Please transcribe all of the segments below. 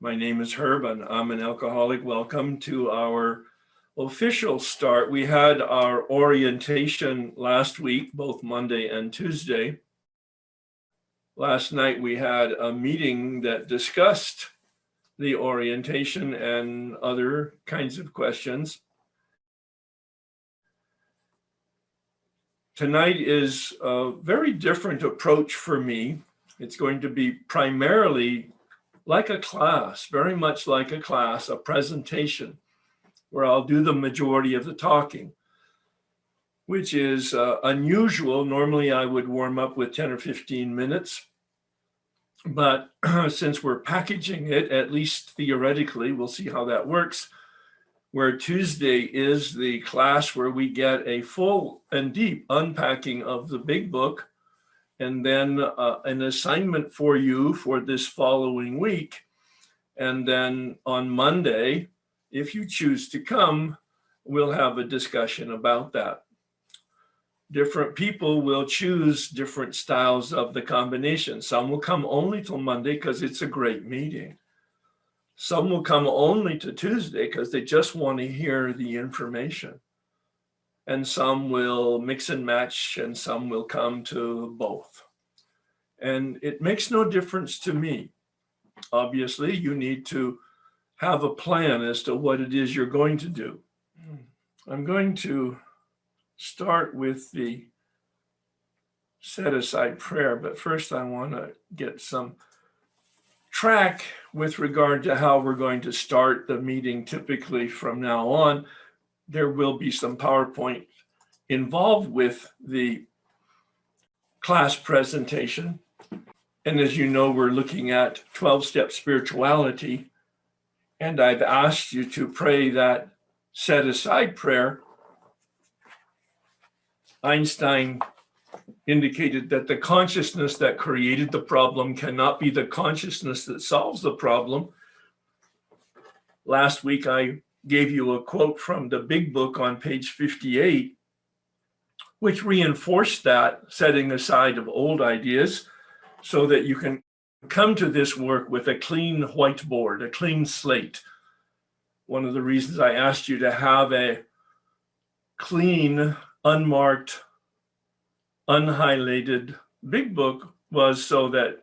My name is Herb and I'm an alcoholic. Welcome to our official start. We had our orientation last week, both Monday and Tuesday. Last night we had a meeting that discussed the orientation and other kinds of questions. Tonight is a very different approach for me. It's going to be primarily like a class, very much like a class, a presentation, where I'll do the majority of the talking, which is unusual. Normally I would warm up with 10 or 15 minutes, but since we're packaging it, at least theoretically, we'll see how that works, where Tuesday is the class where we get a full and deep unpacking of the big book, and then an assignment for you for this following week. And then on Monday, if you choose to come, we'll have a discussion about that. Different people will choose different styles of the combination. Some will come only till Monday because it's a great meeting. Some will come only to Tuesday because they just want to hear the information. And some will mix and match, and some will come to both. And it makes no difference to me. Obviously, you need to have a plan as to what it is you're going to do. I'm going to start with the set-aside prayer, but first I want to get some track with regard to how we're going to start the meeting. Typically from now on, there will be some PowerPoint involved with the class presentation. And as you know, we're looking at 12-step spirituality, and I've asked you to pray that set-aside prayer. Einstein indicated that the consciousness that created the problem cannot be the consciousness that solves the problem. Last week, I gave you a quote from the big book on page 58, which reinforced that, setting aside of old ideas so that you can come to this work with a clean whiteboard, a clean slate. One of the reasons I asked you to have a clean, unmarked, unhighlighted big book was so that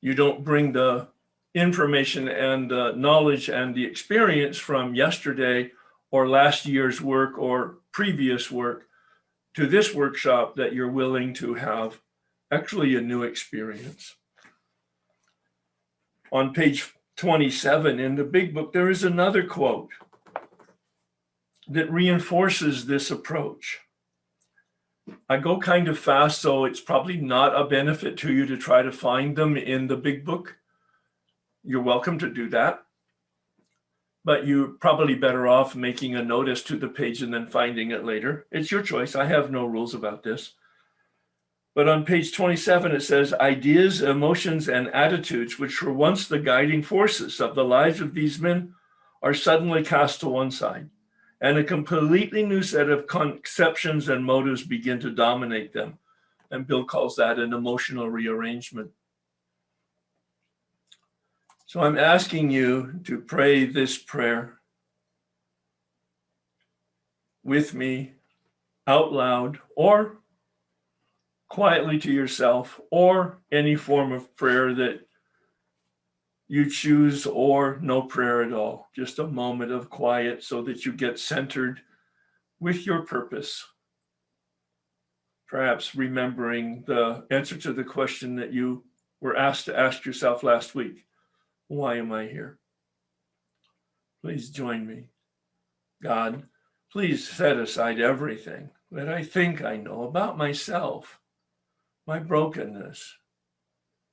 you don't bring the information and the knowledge and the experience from yesterday or last year's work or previous work to this workshop, that you're willing to have actually a new experience. On page 27 in the big book, there is another quote that reinforces this approach. I go kind of fast, so it's probably not a benefit to you to try to find them in the big book. You're welcome to do that, but you're probably better off making a note as to the page and then finding it later. It's your choice. I have no rules about this. But on page 27, it says, ideas, emotions, and attitudes, which were once the guiding forces of the lives of these men, are suddenly cast to one side, and a completely new set of conceptions and motives begin to dominate them. And Bill calls that an emotional rearrangement. So I'm asking you to pray this prayer with me out loud, or quietly to yourself, or any form of prayer that you choose, or no prayer at all. Just a moment of quiet so that you get centered with your purpose. Perhaps remembering the answer to the question that you were asked to ask yourself last week. Why am I here? Please join me. God, please set aside everything that I think I know about myself, my brokenness,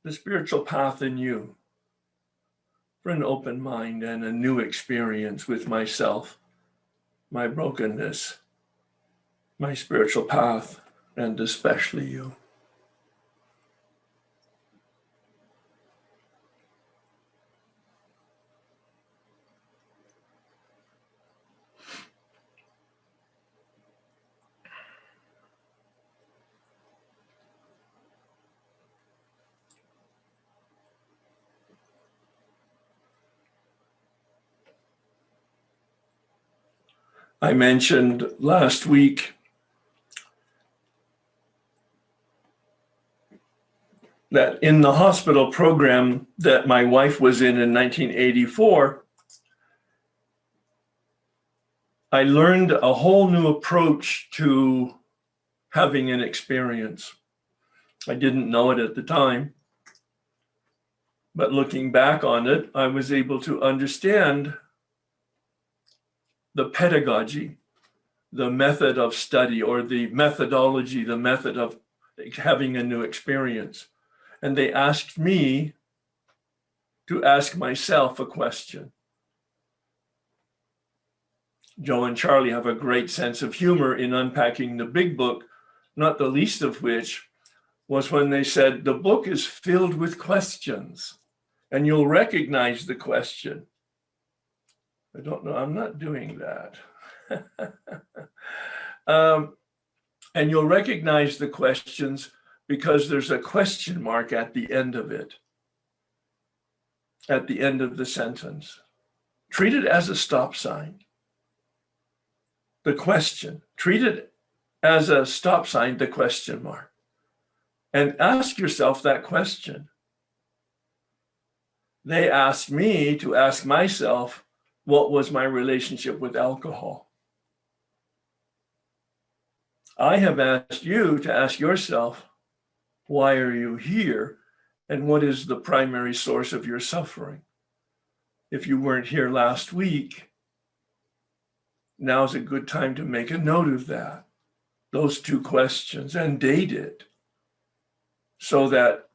the spiritual path in you, for an open mind and a new experience with myself, my brokenness, my spiritual path, and especially you. I mentioned last week that in the hospital program that my wife was in 1984, I learned a whole new approach to having an experience. I didn't know it at the time, but looking back on it, I was able to understand the pedagogy, the method of study, or the methodology, the method of having a new experience. And they asked me to ask myself a question. Joe and Charlie have a great sense of humor in unpacking the big book, not the least of which was when they said, the book is filled with questions, and you'll recognize the question. I don't know, I'm not doing that. And you'll recognize the questions because there's a question mark at the end of it, at the end of the sentence. Treat it as a stop sign. The question, treat it as a stop sign, the question mark. And ask yourself that question. They asked me to ask myself, what was my relationship with alcohol? I have asked you to ask yourself, why are you here? And what is the primary source of your suffering? If you weren't here last week, now's a good time to make a note of that, those two questions, and date it so that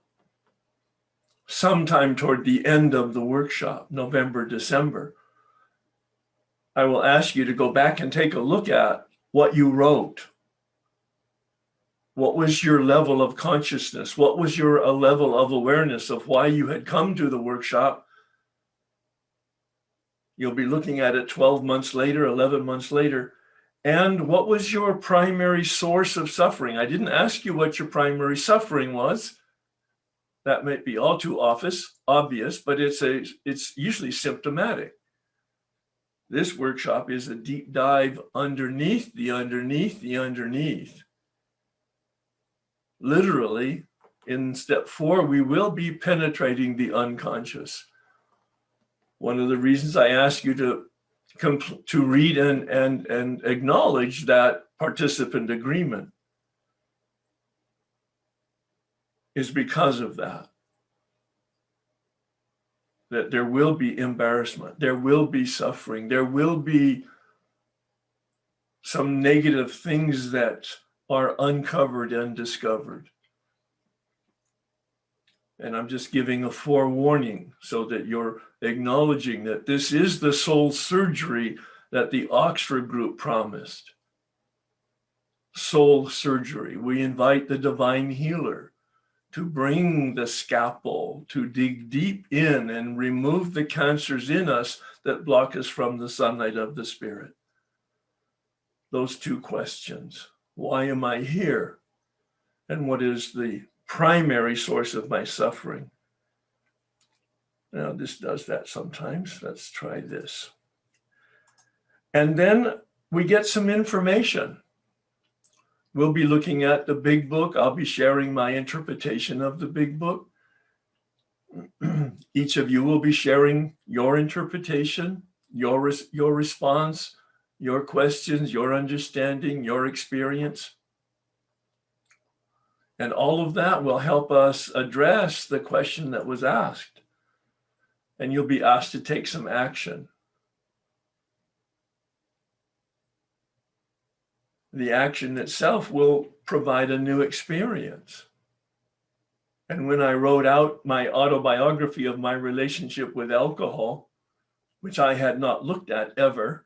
sometime toward the end of the workshop, November, December, I will ask you to go back and take a look at what you wrote. What was your level of consciousness? What was your level of awareness of why you had come to the workshop? You'll be looking at it 12 months later, 11 months later. And what was your primary source of suffering? I didn't ask you what your primary suffering was. That might be all too obvious, but it's usually symptomatic. This workshop is a deep dive underneath the underneath the underneath. Literally, in step 4, we will be penetrating the unconscious. One of the reasons I ask you to read and acknowledge that participant agreement is because of that. That there will be embarrassment, there will be suffering, there will be some negative things that are uncovered and discovered. And I'm just giving a forewarning so that you're acknowledging that this is the soul surgery that the Oxford group promised. Soul surgery. We invite the divine healer to bring the scalpel, to dig deep in and remove the cancers in us that block us from the sunlight of the spirit. Those two questions. Why am I here? And what is the primary source of my suffering? Now, this does that sometimes. Let's try this. And then we get some information. We'll be looking at the big book. I'll be sharing my interpretation of the big book. Each of you will be sharing your interpretation, your response, your questions, your understanding, your experience. And all of that will help us address the question that was asked. And you'll be asked to take some action. The action itself will provide a new experience. And when I wrote out my autobiography of my relationship with alcohol, which I had not looked at ever,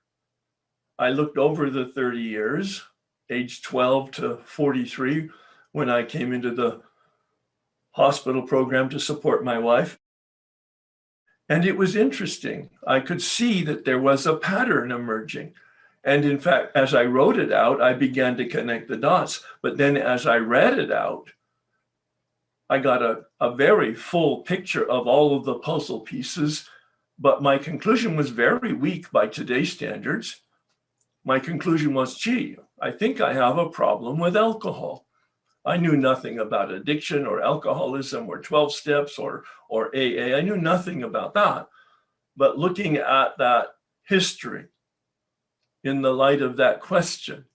I looked over the 30 years, age 12 to 43, when I came into the hospital program to support my wife. And it was interesting. I could see that there was a pattern emerging. And in fact, as I wrote it out, I began to connect the dots. But then as I read it out, I got a very full picture of all of the puzzle pieces. But my conclusion was very weak by today's standards. my conclusion was, gee, I think I have a problem with alcohol. I knew nothing about addiction or alcoholism or 12 steps or AA. I knew nothing about that. But looking at that history in the light of that question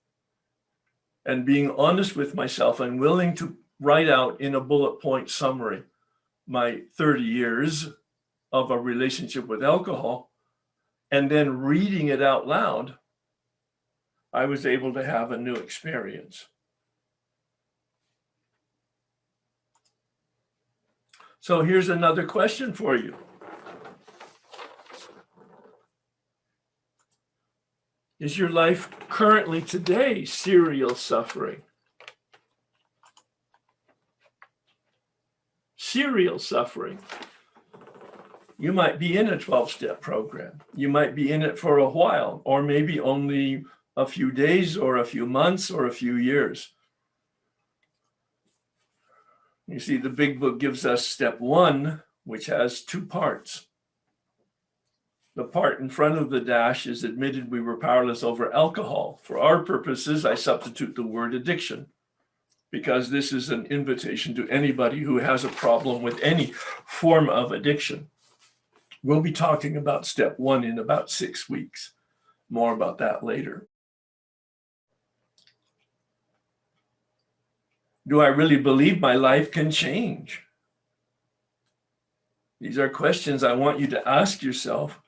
and being honest with myself and willing to write out in a bullet point summary my 30 years of a relationship with alcohol, and then reading it out loud, I was able to have a new experience. So here's another question for you. Is your life currently today serial suffering? Serial suffering. You might be in a 12-step program. You might be in it for a while, or maybe only a few days or a few months or a few years. You see, the big book gives us step 1, which has 2 parts. The part in front of the dash is admitted we were powerless over alcohol. For our purposes, I substitute the word addiction, because this is an invitation to anybody who has a problem with any form of addiction. We'll be talking about step 1 in about 6 weeks. More about that later. Do I really believe my life can change? These are questions I want you to ask yourself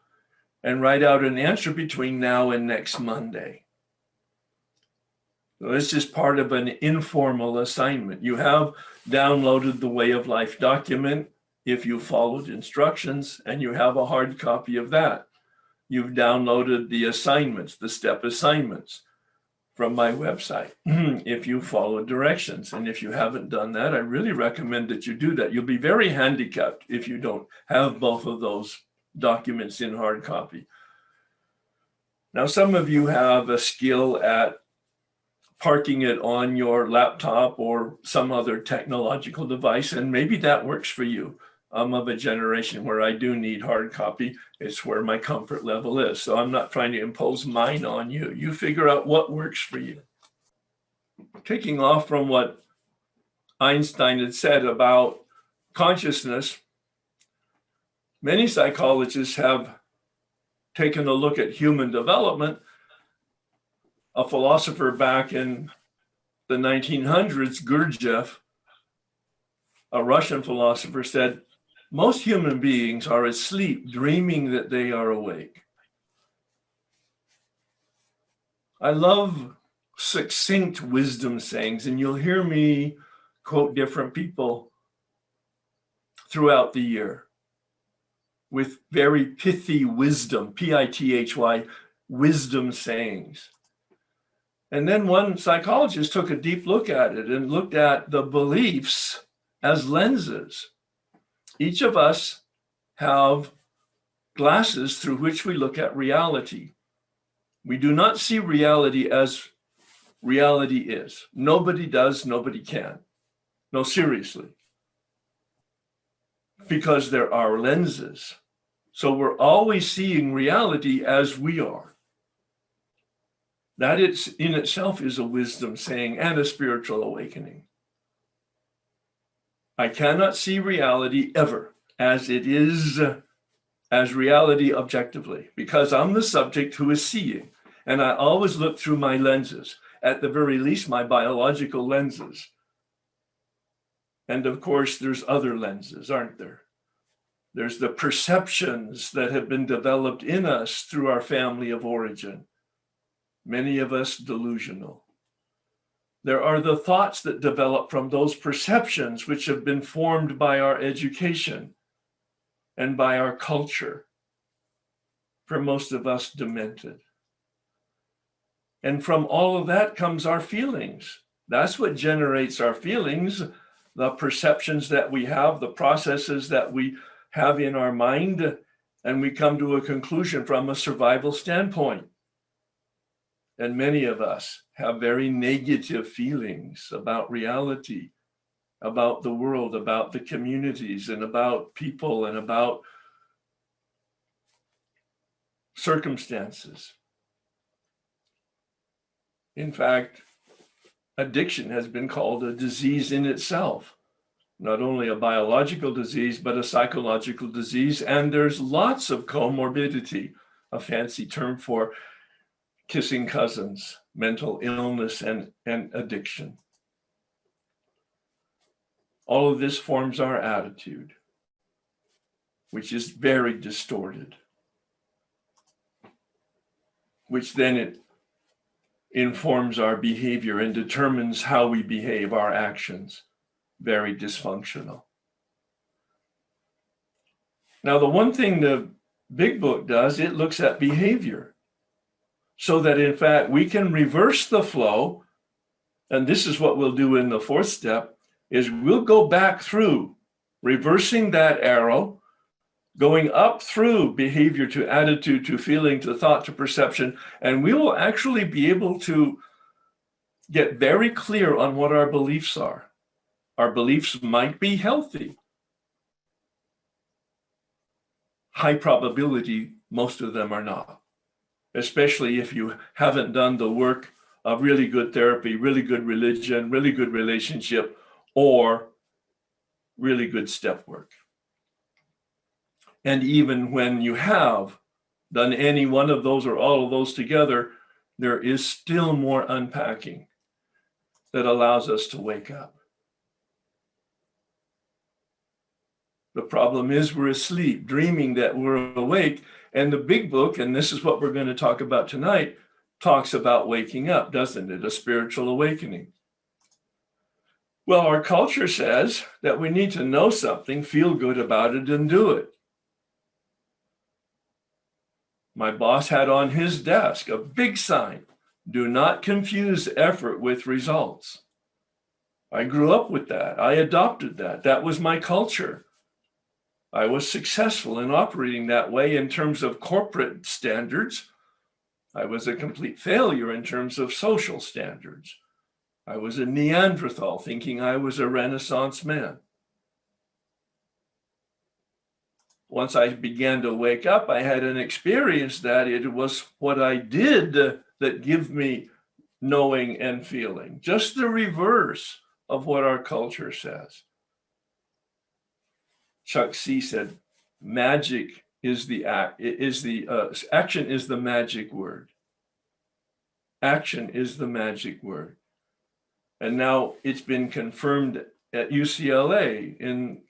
and write out an answer between now and next Monday. So this is part of an informal assignment. You have downloaded the Way of Life document if you followed instructions, and you have a hard copy of that. You've downloaded the assignments, the step assignments from my website, if you follow directions. And if you haven't done that, I really recommend that you do that. You'll be very handicapped if you don't have both of those documents in hard copy. Now, some of you have a skill at parking it on your laptop or some other technological device, and maybe that works for you. I'm of a generation where I do need hard copy. It's where my comfort level is. So I'm not trying to impose mine on you. You figure out what works for you. Taking off from what Einstein had said about consciousness, many psychologists have taken a look at human development. A philosopher back in the 1900s, Gurdjieff, a Russian philosopher, said, most human beings are asleep, dreaming that they are awake. I love succinct wisdom sayings, and you'll hear me quote different people throughout the year with very pithy wisdom, P-I-T-H-Y, wisdom sayings. And then one psychologist took a deep look at it and looked at the beliefs as lenses. Each of us have glasses through which we look at reality. We do not see reality as reality is. Nobody does, nobody can. No, seriously. Because there are lenses. So we're always seeing reality as we are. That in itself is a wisdom saying and a spiritual awakening. I cannot see reality ever as it is, as reality objectively, because I'm the subject who is seeing. And I always look through my lenses, at the very least, my biological lenses. And of course, there's other lenses, aren't there? There's the perceptions that have been developed in us through our family of origin. Many of us delusional. There are the thoughts that develop from those perceptions which have been formed by our education and by our culture. For most of us, demented. And from all of that comes our feelings. That's what generates our feelings, the perceptions that we have, the processes that we have in our mind, and we come to a conclusion from a survival standpoint. And many of us have very negative feelings about reality, about the world, about the communities, and about people, and about circumstances. In fact, addiction has been called a disease in itself, not only a biological disease, but a psychological disease. And there's lots of comorbidity, a fancy term for kissing cousins, mental illness, and addiction. All of this forms our attitude, which is very distorted, which then it informs our behavior and determines how we behave, our actions. Very dysfunctional. Now, the one thing the big book does, it looks at behavior so that, in fact, we can reverse the flow. And this is what we'll do in the fourth step, is we'll go back through, reversing that arrow, going up through behavior to attitude to feeling to thought to perception, and we will actually be able to get very clear on what our beliefs are. Our beliefs might be healthy. High probability, most of them are not, especially if you haven't done the work of really good therapy, really good religion, really good relationship, or really good step work. And even when you have done any one of those or all of those together, there is still more unpacking that allows us to wake up. The problem is we're asleep, dreaming that we're awake. And the big book, and this is what we're going to talk about tonight, talks about waking up, doesn't it? A spiritual awakening. Well, our culture says that we need to know something, feel good about it, and do it. My boss had on his desk a big sign, "Do not confuse effort with results." I grew up with that. I adopted that. That was my culture. I was successful in operating that way in terms of corporate standards. I was a complete failure in terms of social standards. I was a Neanderthal thinking I was a Renaissance man. Once I began to wake up, I had an experience that it was what I did that gave me knowing and feeling, just the reverse of what our culture says. Chuck C said, magic is the action is the magic word. Action is the magic word. And now it's been confirmed at UCLA in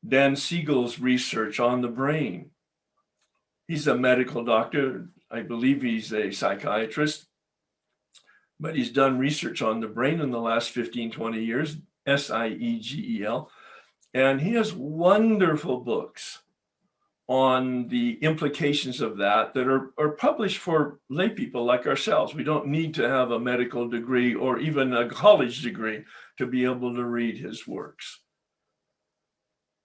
Dan Siegel's research on the brain. He's a medical doctor. I believe he's a psychiatrist, but he's done research on the brain in the last 15, 20 years, Siegel. And he has wonderful books on the implications of that are published for lay people like ourselves. We don't need to have a medical degree or even a college degree to be able to read his works.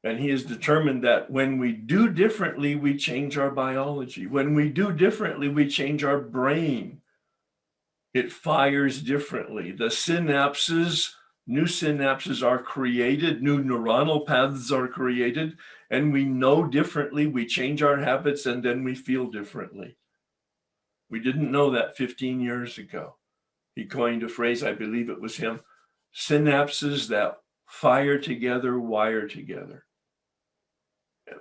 And he has determined that when we do differently, we change our biology. When we do differently, we change our brain. It fires differently. The synapses, new synapses are created, new neuronal paths are created, and we know differently, we change our habits, and then we feel differently. We didn't know that 15 years ago. He coined a phrase, I believe it was him, synapses that fire together, wire together.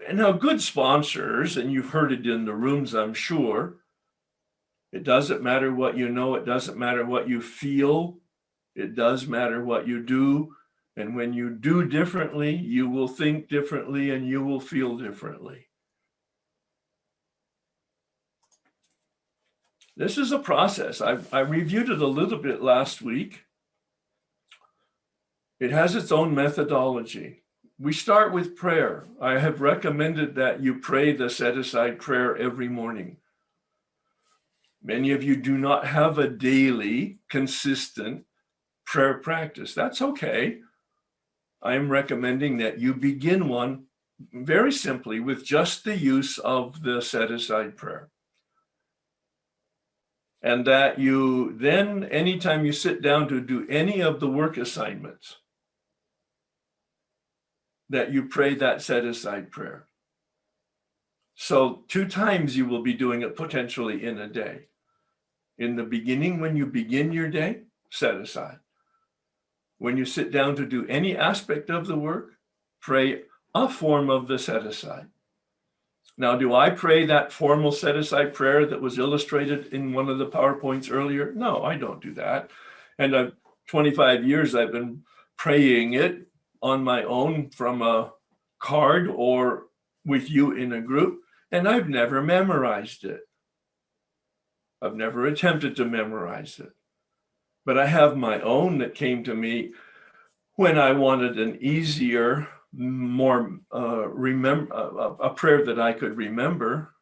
And now good sponsors, and you've heard it in the rooms, I'm sure, it doesn't matter what you know, it doesn't matter what you feel, it does matter what you do. And when you do differently, you will think differently and you will feel differently. This is a process. I reviewed it a little bit last week. It has its own methodology. We start with prayer. I have recommended that you pray the set-aside prayer every morning. Many of you do not have a daily, consistent prayer practice. That's okay. I am recommending that you begin one very simply with just the use of the set-aside prayer. And that you then, anytime you sit down to do any of the work assignments, that you pray that set-aside prayer. So 2 times you will be doing it potentially in a day. In the beginning, when you begin your day, set aside. When you sit down to do any aspect of the work, pray a form of the set aside. Now, do I pray that formal set aside prayer that was illustrated in one of the PowerPoints earlier? No, I don't do that. And 25 years I've been praying it on my own from a card or with you in a group, and I've never memorized it. I've never attempted to memorize it. But I have my own that came to me when I wanted an easier, more a prayer that I could remember.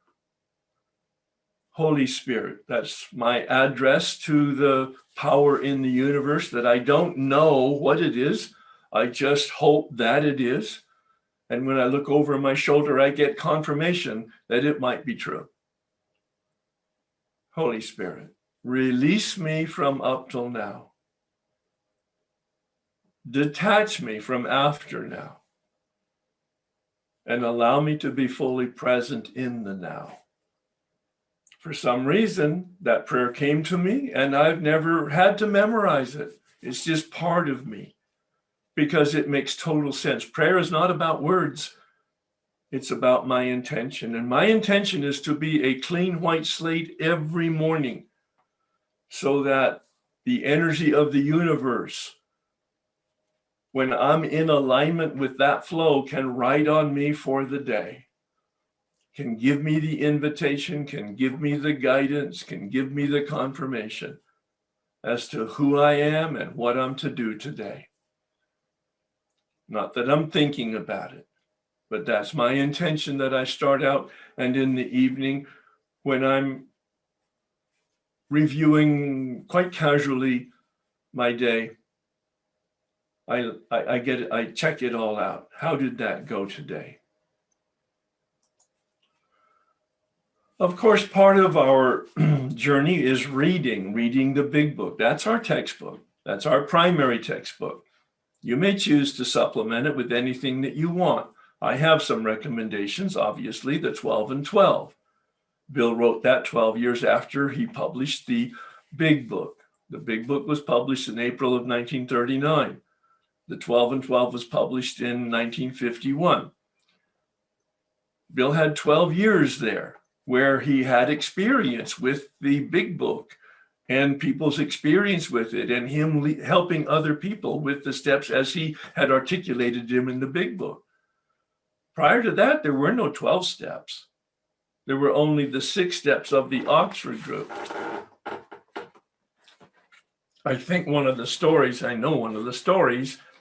Holy Spirit, that's my address to the power in the universe that I don't know what it is. I just hope that it is. And when I look over my shoulder, I get confirmation that it might be true. Holy Spirit, release me from up till now. Detach me from after now. And allow me to be fully present in the now. For some reason, that prayer came to me and I've never had to memorize it. It's just part of me because it makes total sense. Prayer is not about words. It's about my intention. And my intention is to be a clean white slate every morning so that the energy of the universe, when I'm in alignment with that flow, can ride on me for the day. Can give me the invitation, can give me the guidance, can give me the confirmation as to who I am and what I'm to do today. Not that I'm thinking about it, but that's my intention that I start out. And in the evening, when I'm reviewing quite casually my day, I check it all out. How did that go today? Of course, part of our journey is reading the big book. That's our textbook. That's our primary textbook. You may choose to supplement it with anything that you want. I have some recommendations, obviously, the 12 and 12. Bill wrote that 12 years after he published the big book. The big book was published in April of 1939. The 12 and 12 was published in 1951. Bill had 12 years there where he had experience with the big book and people's experience with it and him helping other people with the steps as he had articulated them in the big book. Prior to that, there were no 12 steps. There were only the 6 steps of the Oxford group. I think one of the stories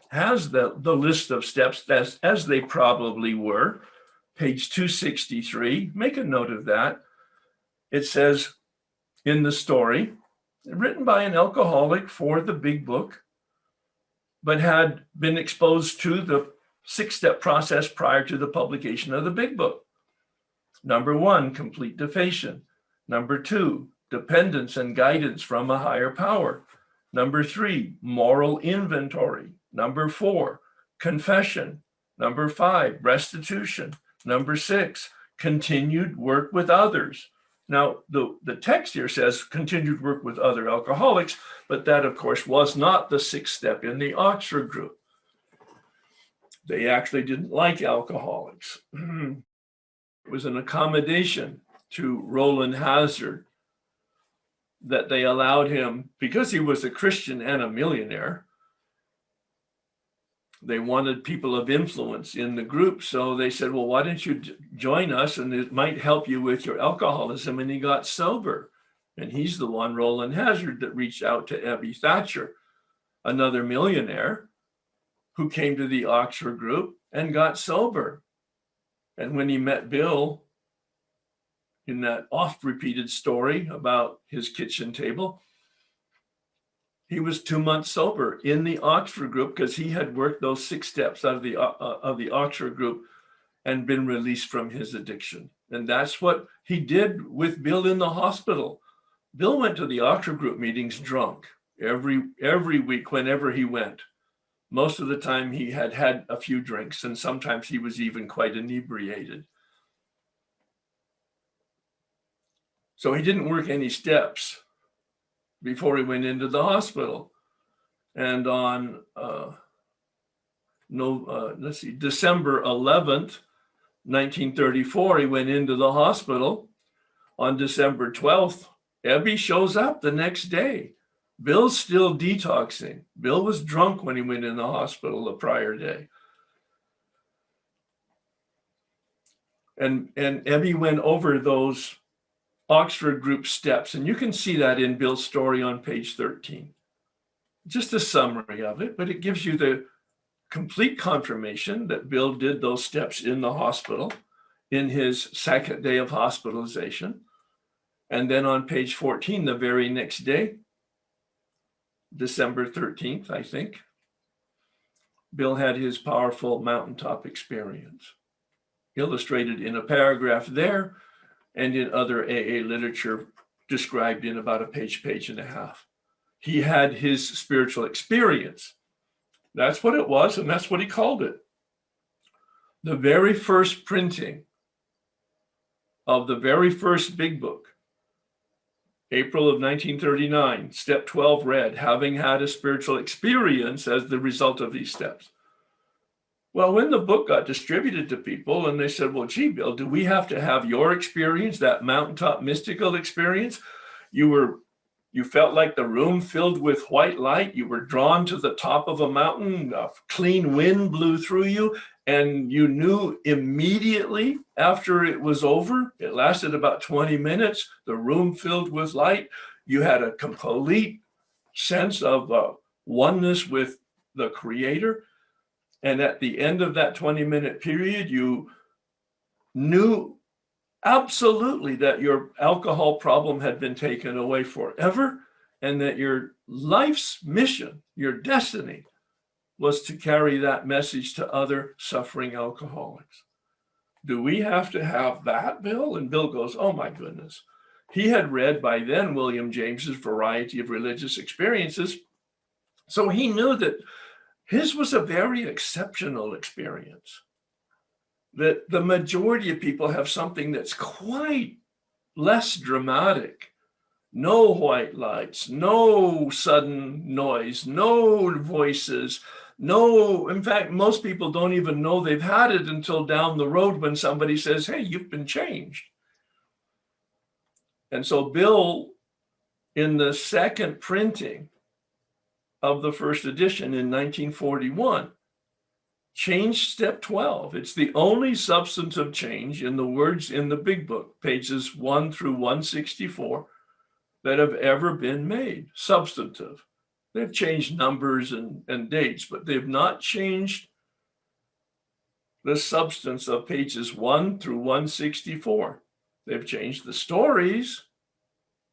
has the list of steps as they probably were. Page 263, make a note of that. It says in the story, written by an alcoholic for the big book, but had been exposed to the 6-step process prior to the publication of the big book. Number 1, complete defation. Number 2, dependence and guidance from a higher power. Number 3, moral inventory. Number 4, confession. Number 5, restitution. Number 6, continued work with others. Now, the text here says continued work with other alcoholics, but that, of course, was not the 6th step in the Oxford group. They actually didn't like alcoholics. It was an accommodation to Roland Hazard that they allowed him, because he was a Christian and a millionaire, they wanted people of influence in the group. So they said, well, why don't you join us and it might help you with your alcoholism? And he got sober. And he's the one, Roland Hazard, that reached out to Ebby Thatcher, another millionaire who came to the Oxford group and got sober. And when he met Bill in that oft repeated story about his kitchen table, he was 2 months sober in the Oxford group because he had worked those 6 steps out of the Oxford group and been released from his addiction. And that's what he did with Bill in the hospital. Bill went to the Oxford group meetings drunk every week whenever he went. Most of the time he had had a few drinks, and sometimes he was even quite inebriated. So he didn't work any steps before he went into the hospital. And on December 11th, 1934, he went into the hospital. On December 12th, Ebby shows up the next day. Bill's still detoxing. Bill was drunk when he went in the hospital the prior day. And Ebby went over those Oxford group steps. And you can see that in Bill's story on page 13. Just a summary of it, but it gives you the complete confirmation that Bill did those steps in the hospital in his second day of hospitalization. And then on page 14, the very next day, December 13th, I think, Bill had his powerful mountaintop experience, illustrated in a paragraph there and in other AA literature described in about a page and a half. He had his spiritual experience. That's what it was, and that's what he called it. The very first printing of the very first big book, April of 1939, step 12 read, having had a spiritual experience as the result of these steps. Well, when the book got distributed to people and they said, well, gee, Bill, do we have to have your experience, that mountaintop mystical experience? You felt like the room filled with white light. You were drawn to the top of a mountain. A clean wind blew through you. And you knew immediately after it was over, it lasted about 20 minutes, the room filled with light. You had a complete sense of oneness with the Creator. And at the end of that 20-minute period, you knew absolutely that your alcohol problem had been taken away forever, and that your life's mission, your destiny, was to carry that message to other suffering alcoholics. Do we have to have that, Bill? And Bill goes, oh my goodness. He had read by then William James's Variety of Religious Experiences. So he knew that his was a very exceptional experience. That the majority of people have something that's quite less dramatic. No white lights, no sudden noise, no voices, in fact, most people don't even know they've had it until down the road when somebody says, hey, you've been changed. And so Bill, in the second printing of the first edition in 1941, changed step 12. It's the only substantive change in the words in the big book, pages 1 through 164, that have ever been made, substantive. They've changed numbers and dates, but they've not changed the substance of pages 1 through 164. They've changed the stories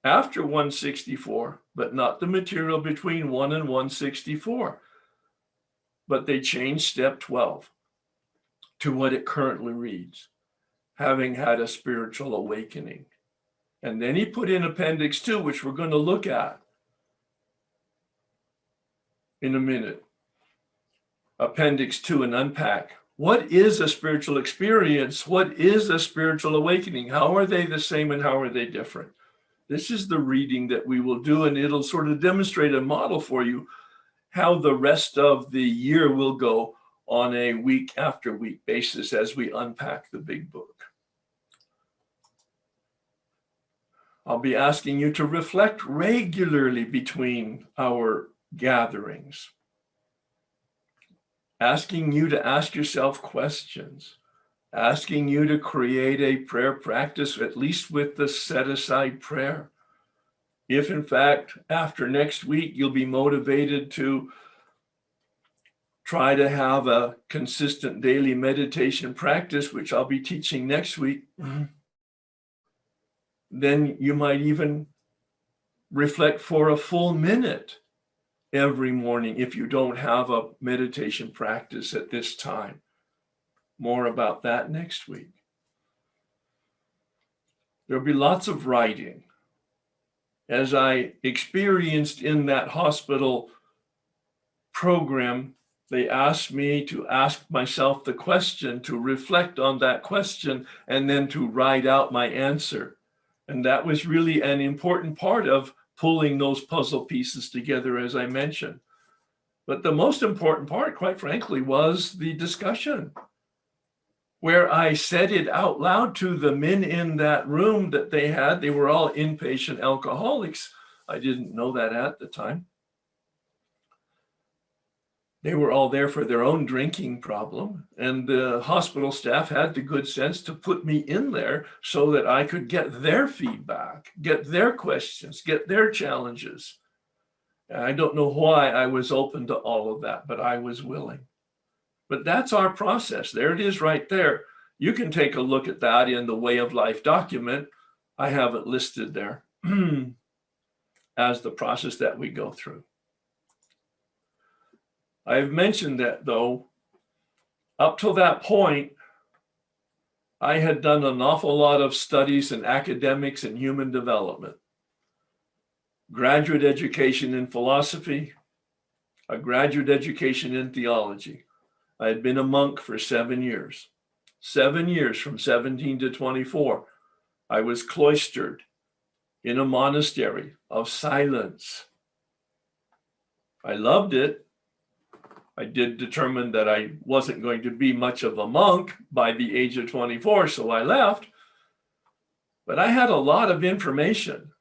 after 164, but not the material between 1 and 164. But they changed step 12 to what it currently reads, having had a spiritual awakening. And then he put in Appendix II, which we're going to look at in a minute. Appendix 2 and unpack. What is a spiritual experience? What is a spiritual awakening? How are they the same and how are they different? This is the reading that we will do, and it'll sort of demonstrate a model for you how the rest of the year will go on a week after week basis as we unpack the big book. I'll be asking you to reflect regularly between our gatherings, asking you to ask yourself questions, asking you to create a prayer practice, at least with the set-aside prayer. If, in fact, after next week, you'll be motivated to try to have a consistent daily meditation practice, which I'll be teaching next week, then you might even reflect for a full minute every morning if you don't have a meditation practice at this time. More about that next week. There'll be lots of writing. As I experienced in that hospital program, they asked me to ask myself the question, to reflect on that question, and then to write out my answer. And that was really an important part of pulling those puzzle pieces together, as I mentioned. But the most important part, quite frankly, was the discussion, where I said it out loud to the men in that room that they had. They were all inpatient alcoholics. I didn't know that at the time. They were all there for their own drinking problem. And the hospital staff had the good sense to put me in there so that I could get their feedback, get their questions, get their challenges. And I don't know why I was open to all of that, but I was willing. But that's our process. There it is right there. You can take a look at that in the Way of Life document. I have it listed there as the process that we go through. I've mentioned that, though, up till that point, I had done an awful lot of studies in academics and human development, graduate education in philosophy, a graduate education in theology. I had been a monk for 7 years. 7 years, from 17 to 24. I was cloistered in a monastery of silence. I loved it. I did determine that I wasn't going to be much of a monk by the age of 24, so I left. But I had a lot of information.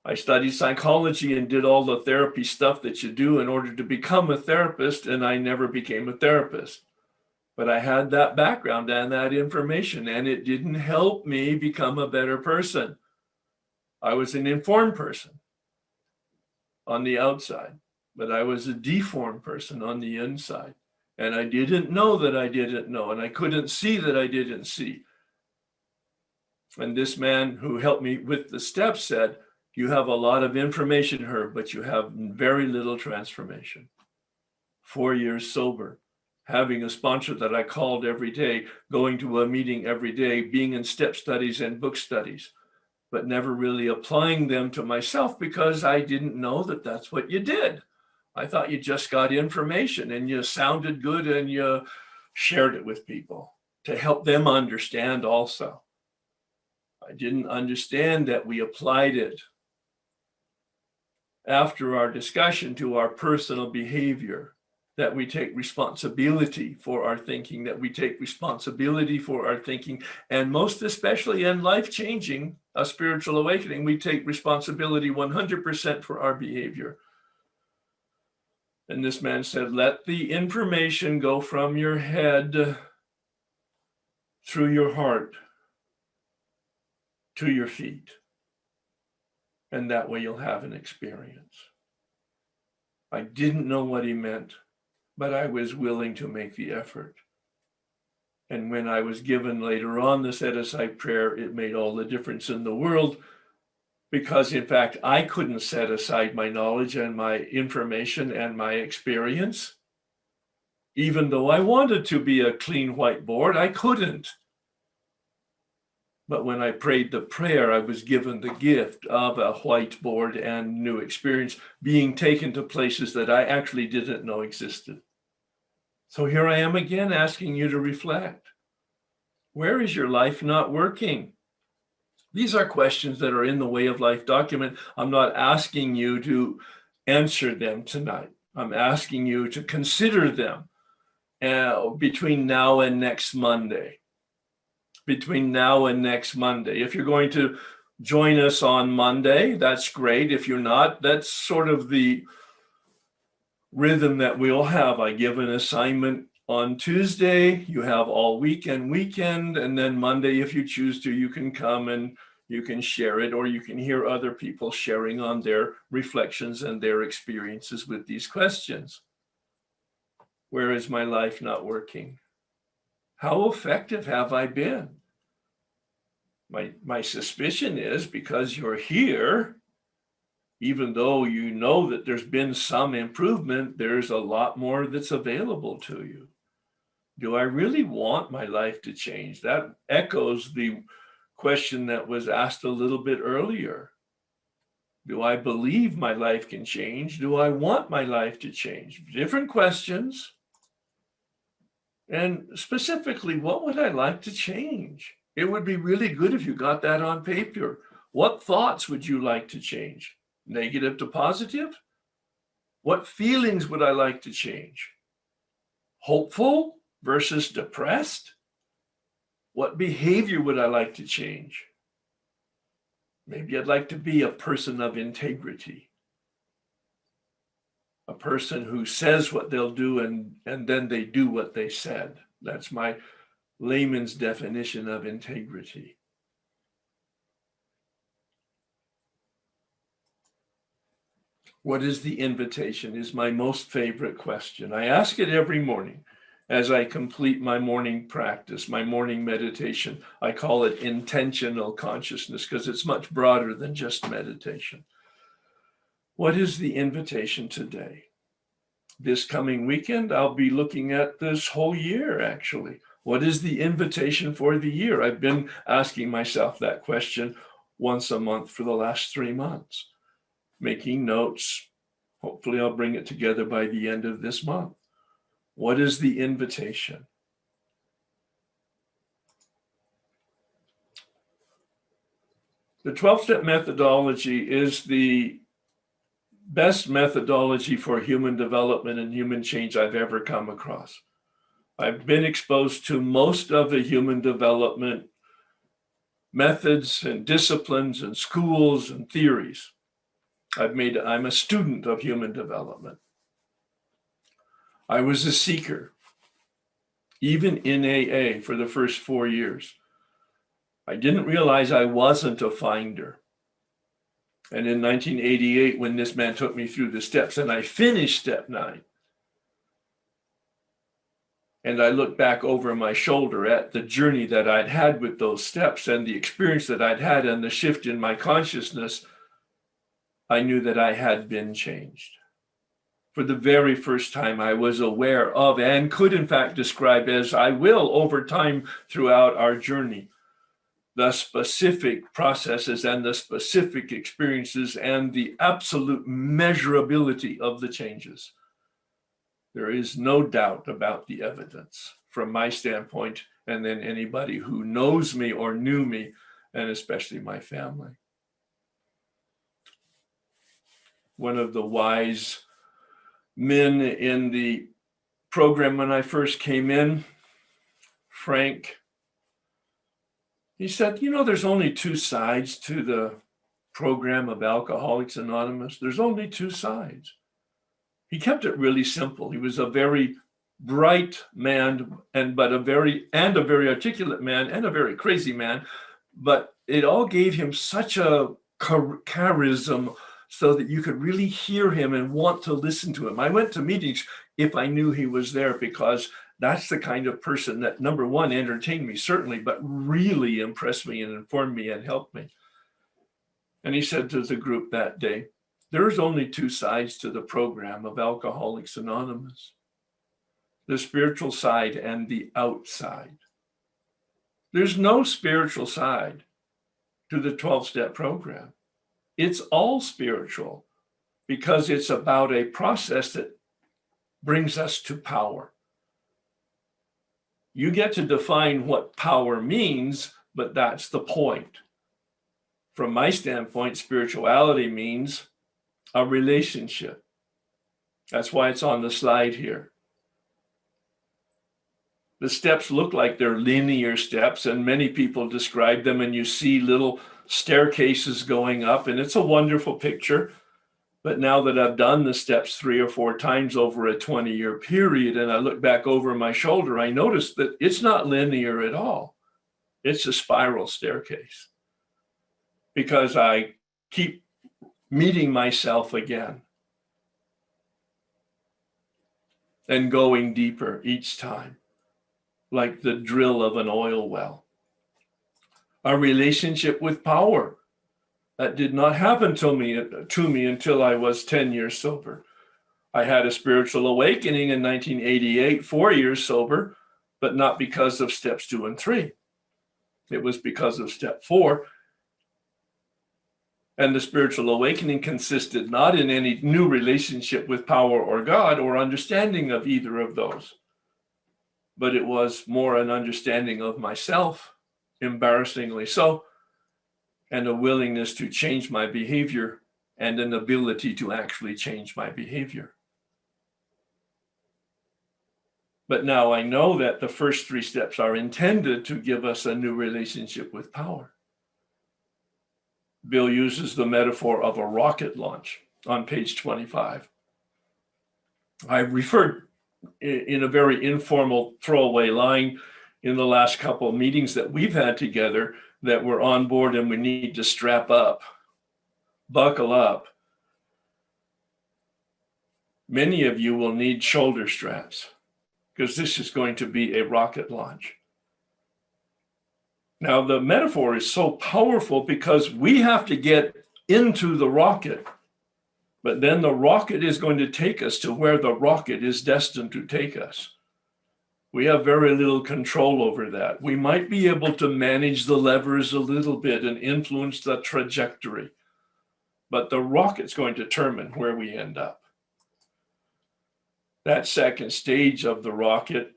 I studied psychology and did all the therapy stuff that you do in order to become a therapist, and I never became a therapist. But I had that background and that information, and it didn't help me become a better person. I was an informed person on the outside, but I was a deformed person on the inside. And I didn't know that I didn't know, and I couldn't see that I didn't see. And this man who helped me with the steps said, "You have a lot of information, Herb, but you have very little transformation." 4 years sober, having a sponsor that I called every day, going to a meeting every day, being in step studies and book studies, but never really applying them to myself because I didn't know that that's what you did. I thought you just got information and you sounded good and you shared it with people to help them understand also. I didn't understand that we applied it after our discussion to our personal behavior, that we take responsibility for our thinking, that we take responsibility for our thinking, and most especially in life-changing, a spiritual awakening, we take responsibility 100% for our behavior. And this man said, let the information go from your head through your heart to your feet. And that way you'll have an experience. I didn't know what he meant, but I was willing to make the effort. And when I was given later on the set-aside prayer, it made all the difference in the world, because in fact, I couldn't set aside my knowledge and my information and my experience. Even though I wanted to be a clean whiteboard, I couldn't. But when I prayed the prayer, I was given the gift of a whiteboard and new experience, being taken to places that I actually didn't know existed. So here I am again asking you to reflect. Where is your life not working? These are questions that are in the Way of Life document. I'm not asking you to answer them tonight. I'm asking you to consider them between now and next Monday. Between now and next Monday. If you're going to join us on Monday, that's great. If you're not, that's sort of the rhythm that we'll have. I give an assignment on Tuesday, you have all weekend, and then Monday, if you choose to, you can come and you can share it, or you can hear other people sharing on their reflections and their experiences with these questions. Where is my life not working? How effective have I been? My suspicion is because you're here, even though you know that there's been some improvement, there's a lot more that's available to you. Do I really want my life to change? That echoes the question that was asked a little bit earlier. Do I believe my life can change? Do I want my life to change? Different questions. And specifically, what would I like to change? It would be really good if you got that on paper. What thoughts would you like to change? Negative to positive? What feelings would I like to change? Hopeful versus depressed? What behavior would I like to change? Maybe I'd like to be a person of integrity, a person who says what they'll do and then they do what they said. That's my layman's definition of integrity. What is the invitation is my most favorite question. I ask it every morning as I complete my morning practice, my morning meditation. I call it intentional consciousness because it's much broader than just meditation. What is the invitation today? This coming weekend, I'll be looking at this whole year, actually. What is the invitation for the year? I've been asking myself that question once a month for the last 3 months, making notes. Hopefully, I'll bring it together by the end of this month. What is the invitation? The 12-step methodology is the best methodology for human development and human change I've ever come across. I've been exposed to most of the human development methods and disciplines and schools and theories. I'm a student of human development. I was a seeker, even in AA for the first 4 years. I didn't realize I wasn't a finder. And in 1988, when this man took me through the steps and I finished step 9, and I looked back over my shoulder at the journey that I'd had with those steps and the experience that I'd had and the shift in my consciousness, I knew that I had been changed. For the very first time, I was aware of and could in fact describe, as I will over time throughout our journey, the specific processes and the specific experiences and the absolute measurability of the changes. There is no doubt about the evidence from my standpoint, and then anybody who knows me or knew me, and especially my family. One of the wise men in the program when I first came in, Frank, he said, there's only 2 sides to the program of Alcoholics Anonymous. There's only 2 sides. He kept it really simple. He was a very bright man, and a very articulate man, and a very crazy man. But it all gave him such a charisma so that you could really hear him and want to listen to him. I went to meetings if I knew he was there, because that's the kind of person that, number one, entertained me, certainly, but really impressed me and informed me and helped me. And he said to the group that day, there's only 2 sides to the program of Alcoholics Anonymous: the spiritual side and the outside. There's no spiritual side to the 12-step program. It's all spiritual, because it's about a process that brings us to power. You get to define what power means, but that's the point. From my standpoint, spirituality means a relationship. That's why it's on the slide here. The steps look like they're linear steps, and many people describe them, and you see little staircases going up, and it's a wonderful picture. But now that I've done the steps 3 or 4 times over a 20-year period, and I look back over my shoulder, I notice that it's not linear at all. It's a spiral staircase, because I keep meeting myself again and going deeper each time, like the drill of an oil well. A relationship with power. That did not happen to me until I was 10 years sober. I had a spiritual awakening in 1988, 4 years sober, but not because of steps 2 and 3. It was because of step 4. And the spiritual awakening consisted not in any new relationship with power or God or understanding of either of those, but it was more an understanding of myself, embarrassingly so. and a willingness to change my behavior and an ability to actually change my behavior. But now I know that the first 3 steps are intended to give us a new relationship with power. Bill uses the metaphor of a rocket launch on page 25. I referred in a very informal throwaway line in the last couple of meetings that we've had together that we're on board and we need to strap up, buckle up. Many of you will need shoulder straps because this is going to be a rocket launch. Now, the metaphor is so powerful because we have to get into the rocket, but then the rocket is going to take us to where the rocket is destined to take us. We have very little control over that. We might be able to manage the levers a little bit and influence the trajectory, but the rocket's going to determine where we end up. That second stage of the rocket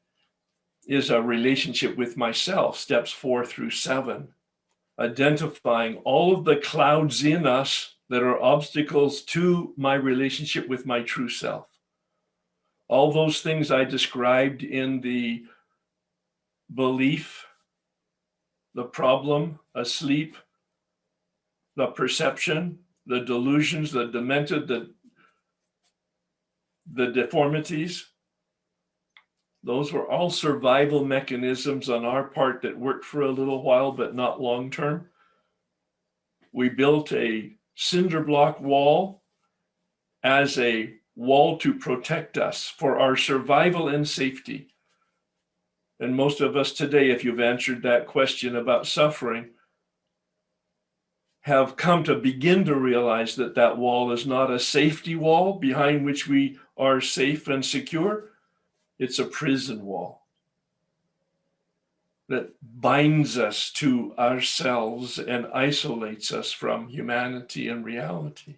is a relationship with myself, steps 4 through 7, identifying all of the clouds in us that are obstacles to my relationship with my true self. All those things I described in the belief, the problem, asleep, the perception, the delusions, the demented, the deformities, those were all survival mechanisms on our part that worked for a little while, but not long term. We built a cinder block wall as a wall to protect us for our survival and safety. And most of us today, if you've answered that question about suffering, have come to begin to realize that that wall is not a safety wall behind which we are safe and secure. It's a prison wall that binds us to ourselves and isolates us from humanity and reality.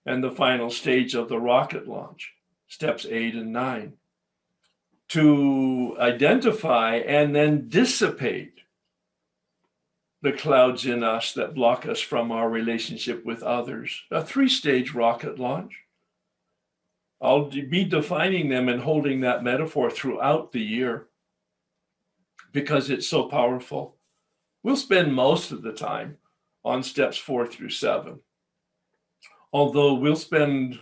And the final stage of the rocket launch, steps 8 and 9, to identify and then dissipate the clouds in us that block us from our relationship with others. A 3-stage rocket launch. I'll be defining them and holding that metaphor throughout the year because it's so powerful. We'll spend most of the time on steps 4 through 7. Although we'll spend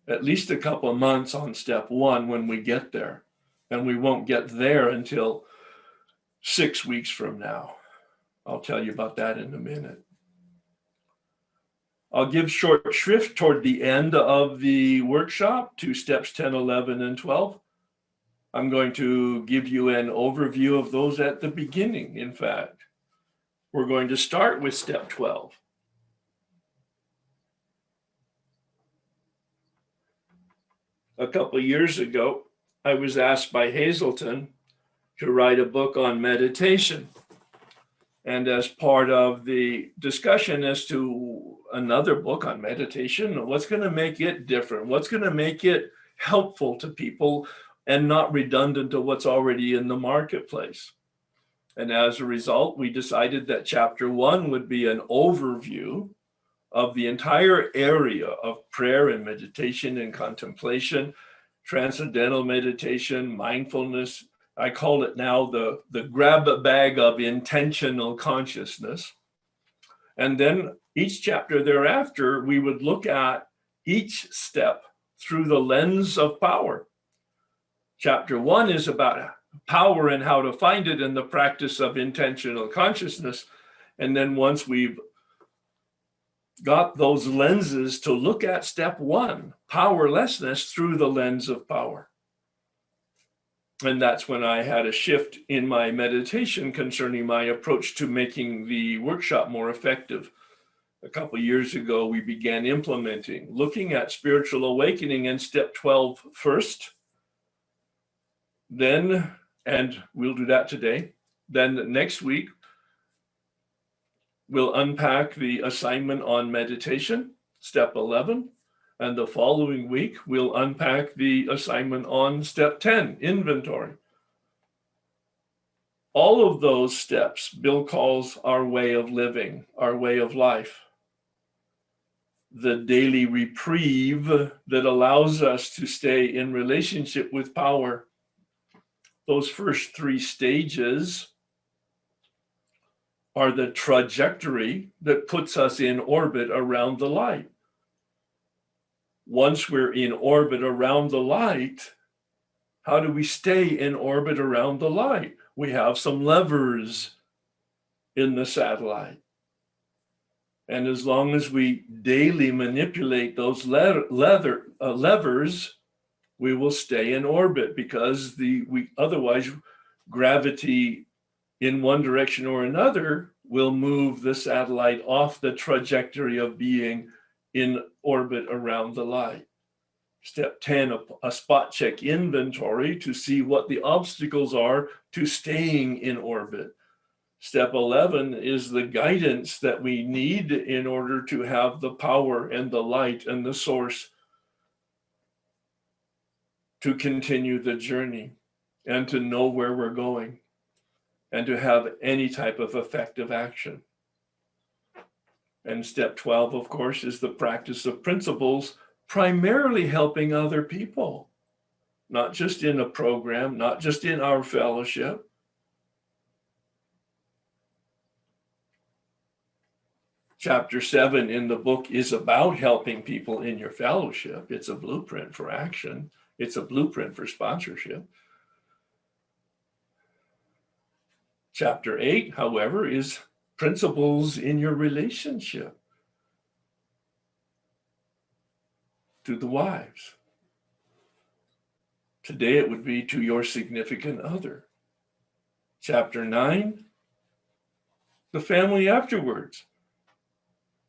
at least a couple of months on step 1 when we get there, and we won't get there until 6 weeks from now. I'll tell you about that in a minute. I'll give short shrift toward the end of the workshop to steps 10, 11, and 12. I'm going to give you an overview of those at the beginning, in fact. We're going to start with step 12. A couple of years ago, I was asked by Hazelton to write a book on meditation. And as part of the discussion as to another book on meditation, what's going to make it different? What's going to make it helpful to people and not redundant to what's already in the marketplace? And as a result, we decided that chapter 1 would be an overview of the entire area of prayer and meditation and contemplation, transcendental meditation, mindfulness. I call it now the grab bag of intentional consciousness. And then each chapter thereafter, we would look at each step through the lens of power. Chapter 1 is about power and how to find it in the practice of intentional consciousness. And then once we've got those lenses to look at step 1, powerlessness, through the lens of power. And that's when I had a shift in my meditation concerning my approach to making the workshop more effective. A couple of years ago, we began implementing, looking at spiritual awakening in step 12 first. Then, and we'll do that today, then next week, we'll unpack the assignment on meditation, step 11. And the following week, we'll unpack the assignment on step 10, inventory. all of those steps Bill calls our way of living, our way of life. The daily reprieve that allows us to stay in relationship with power. Those first three stages are the trajectory that puts us in orbit around the light. Once we're in orbit around the light, how do we stay in orbit around the light? We have some levers in the satellite. And as long as we daily manipulate those levers, we will stay in orbit, because otherwise gravity in one direction or another will move the satellite off the trajectory of being in orbit around the light. Step 10, a spot check inventory to see what the obstacles are to staying in orbit. Step 11 is the guidance that we need in order to have the power and the light and the source to continue the journey and to know where we're going and to have any type of effective action. And step 12, of course, is the practice of principles, primarily helping other people, not just in a program, not just in our fellowship. Chapter 7 in the book is about helping people in your fellowship. It's a blueprint for action. It's a blueprint for sponsorship. Chapter 8, however, is principles in your relationship to the wives. Today it would be to your significant other. Chapter 9, the family afterwards.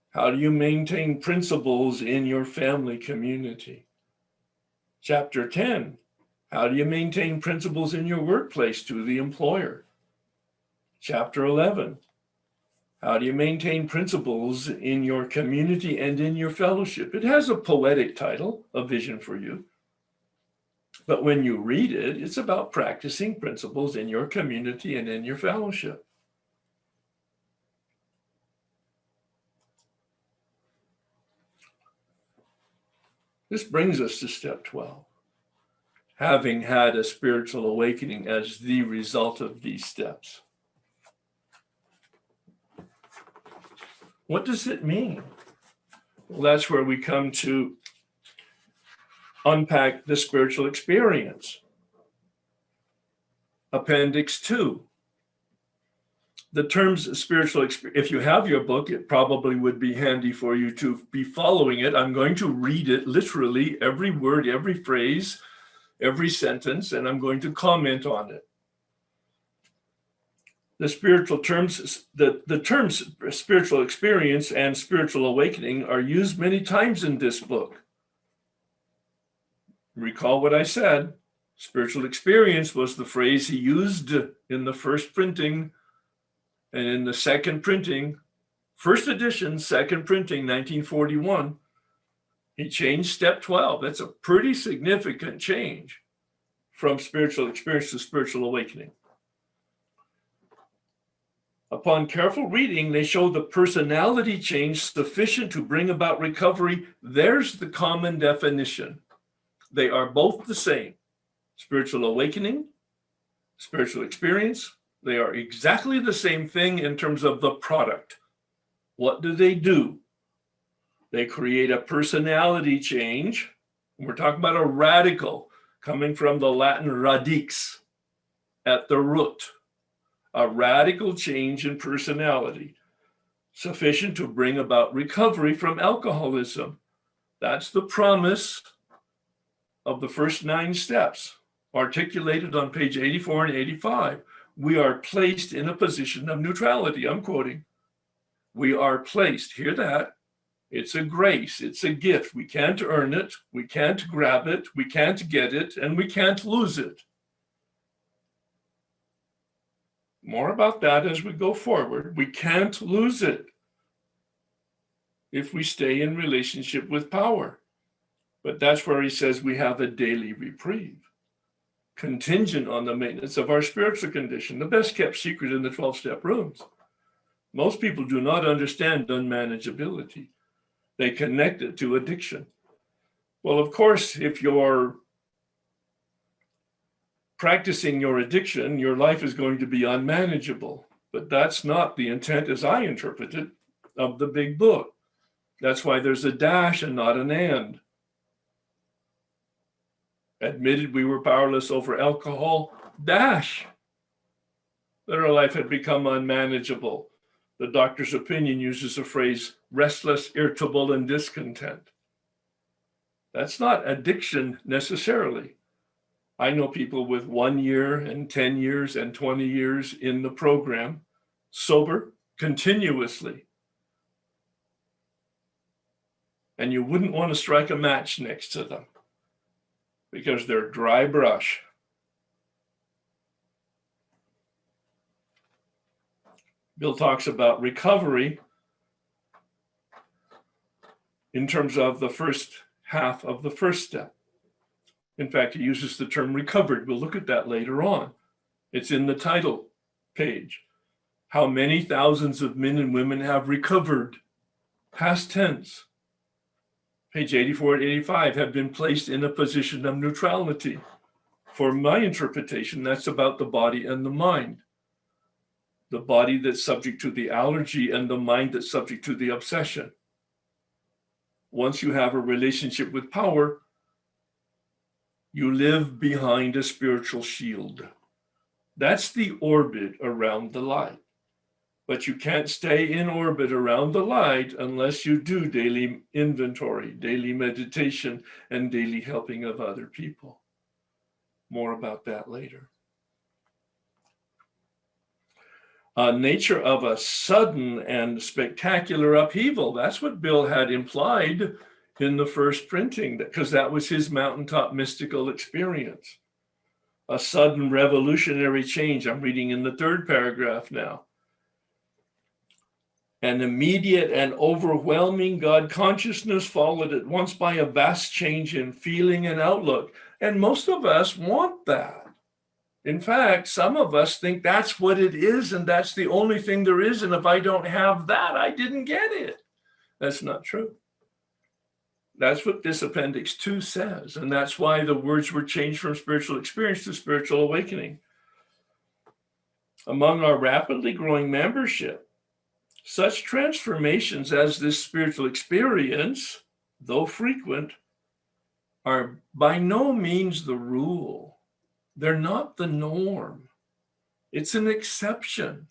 How do you maintain principles in your family community? Chapter 10, how do you maintain principles in your workplace to the employer? Chapter 11, how do you maintain principles in your community and in your fellowship? It has a poetic title, A Vision for You. But when you read it, it's about practicing principles in your community and in your fellowship. This brings us to step 12. Having had a spiritual awakening as the result of these steps. What does it mean? Well, that's where we come to unpack the spiritual experience. Appendix II. The terms spiritual experience, if you have your book, it probably would be handy for you to be following it. I'm going to read it literally, every word, every phrase, every sentence, and I'm going to comment on it. The spiritual terms, the terms spiritual experience and spiritual awakening are used many times in this book. Recall what I said. Spiritual experience was the phrase he used in the first printing, and in the second printing, first edition, second printing, 1941, he changed step 12. That's a pretty significant change from spiritual experience to spiritual awakening. Upon careful reading, they show the personality change sufficient to bring about recovery. There's the common definition. They are both the same. Spiritual awakening, spiritual experience, they are exactly the same thing in terms of the product. What do? They create a personality change. We're talking about a radical, coming from the Latin radix, at the root. A radical change in personality, sufficient to bring about recovery from alcoholism. That's the promise of the first 9 steps, articulated on page 84 and 85. We are placed in a position of neutrality. I'm quoting. We are placed, hear that? It's a grace, it's a gift. We can't earn it, we can't grab it, we can't get it, and we can't lose it. More about that as we go forward. We can't lose it if we stay in relationship with power. But that's where he says we have a daily reprieve. contingent on the maintenance of our spiritual condition, the best kept secret in the 12-step rooms. Most people do not understand unmanageability. They connect it to addiction. Well, of course, if you're practicing your addiction, your life is going to be unmanageable. But that's not the intent, as I interpret it, of the big book. That's why there's a dash and not an and. Admitted we were powerless over alcohol, dash. That our life had become unmanageable. The doctor's opinion uses the phrase restless, irritable, and discontent. That's not addiction necessarily. I know people with 1 year and 10 years and 20 years in the program, sober continuously. And you wouldn't want to strike a match next to them because they're dry brush. Bill talks about recovery in terms of the first half of the first step. In fact, he uses the term recovered. We'll look at that later on. It's in the title page. How many thousands of men and women have recovered? Past tense. Page 84 and 85 have been placed in a position of neutrality. For my interpretation, that's about the body and the mind. The body that's subject to the allergy and the mind that's subject to the obsession. Once you have a relationship with power, you live behind a spiritual shield. That's the orbit around the light. But you can't stay in orbit around the light unless you do daily inventory, daily meditation, and daily helping of other people. More about that later. Nature of a sudden and spectacular upheaval. That's what Bill had implied in the first printing, because that was his mountaintop mystical experience. A sudden revolutionary change. I'm reading in the third paragraph now. An immediate and overwhelming God consciousness followed at once by a vast change in feeling and outlook. And most of us want that. In fact, some of us think that's what it is, and that's the only thing there is. And if I don't have that, I didn't get it. That's not true. That's what this Appendix II says. And that's why the words were changed from spiritual experience to spiritual awakening. Among our rapidly growing membership, such transformations as this spiritual experience, though frequent, are by no means the rule. They're not the norm. It's an exception.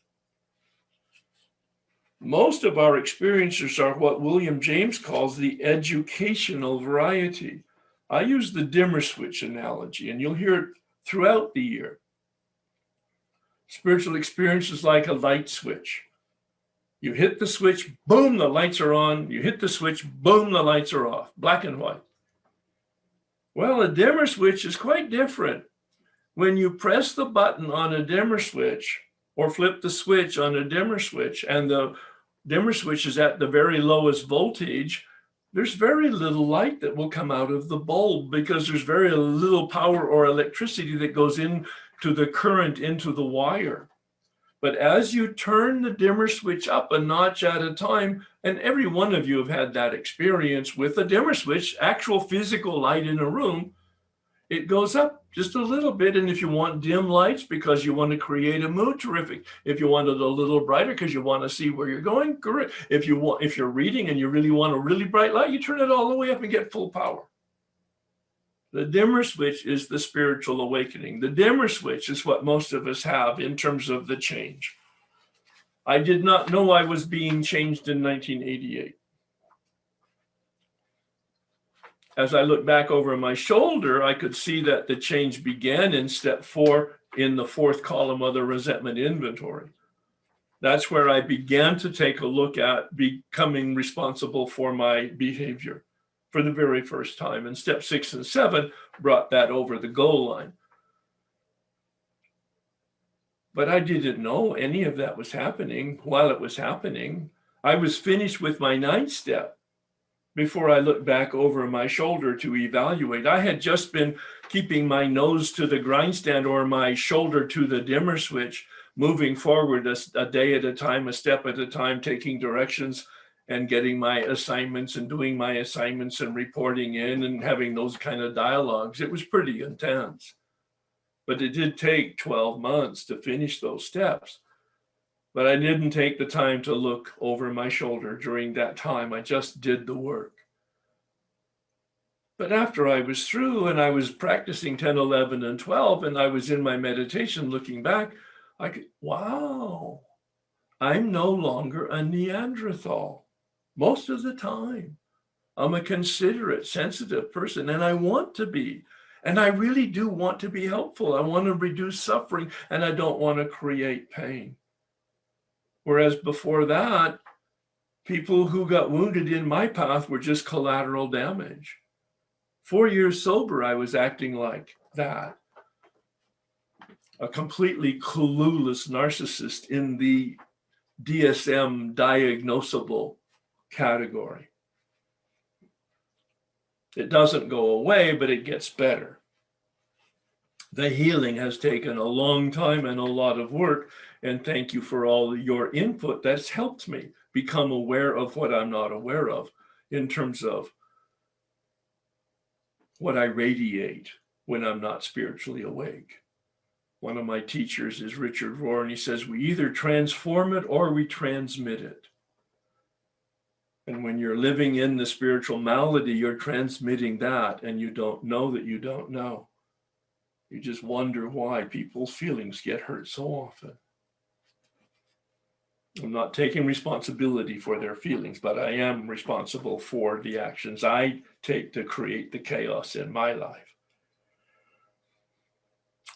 Most of our experiences are what William James calls the educational variety. I use the dimmer switch analogy, and you'll hear it throughout the year. Spiritual experience is like a light switch. You hit the switch, boom, the lights are on. You hit the switch, boom, the lights are off, black and white. Well, a dimmer switch is quite different. When you press the button on a dimmer switch or flip the switch on a dimmer switch, and the dimmer switch is at the very lowest voltage, there's very little light that will come out of the bulb because there's very little power or electricity that goes into the current into the wire. But as you turn the dimmer switch up a notch at a time, and every one of you have had that experience with a dimmer switch, actual physical light in a room, it goes up just a little bit. And if you want dim lights because you want to create a mood, terrific. If you want it a little brighter because you want to see where you're going, great. If you're reading and you really want a really bright light, you turn it all the way up and get full power. The dimmer switch is the spiritual awakening. The dimmer switch is what most of us have in terms of the change. I did not know I was being changed in 1988. As I look back over my shoulder, I could see that the change began in step 4 in the 4th column of the resentment inventory. That's where I began to take a look at becoming responsible for my behavior for the very first time. And step 6 and 7 brought that over the goal line. But I didn't know any of that was happening while it was happening. I was finished with my 9th step. before I looked back over my shoulder to evaluate. I had just been keeping my nose to the grindstand or my shoulder to the dimmer switch, moving forward a day at a time, a step at a time, taking directions and getting my assignments and doing my assignments and reporting in and having those kind of dialogues. It was pretty intense, but it did take 12 months to finish those steps. But I didn't take the time to look over my shoulder during that time. I just did the work. But after I was through and I was practicing 10, 11, and 12, and I was in my meditation looking back, I could, wow, I'm no longer a Neanderthal most of the time. I'm a considerate, sensitive person, and I want to be. And I really do want to be helpful. I want to reduce suffering, and I don't want to create pain. Whereas before that, people who got wounded in my path were just collateral damage. 4 years sober, I was acting like that. A completely clueless narcissist in the DSM diagnosable category. It doesn't go away, but it gets better. The healing has taken a long time and a lot of work, and thank you for all your input. That's helped me become aware of what I'm not aware of in terms of what I radiate when I'm not spiritually awake. One of my teachers is Richard Rohr, and he says, we either transform it or we transmit it. And when you're living in the spiritual malady, you're transmitting that, and you don't know that you don't know. You just wonder why people's feelings get hurt so often. I'm not taking responsibility for their feelings, but I am responsible for the actions I take to create the chaos in my life.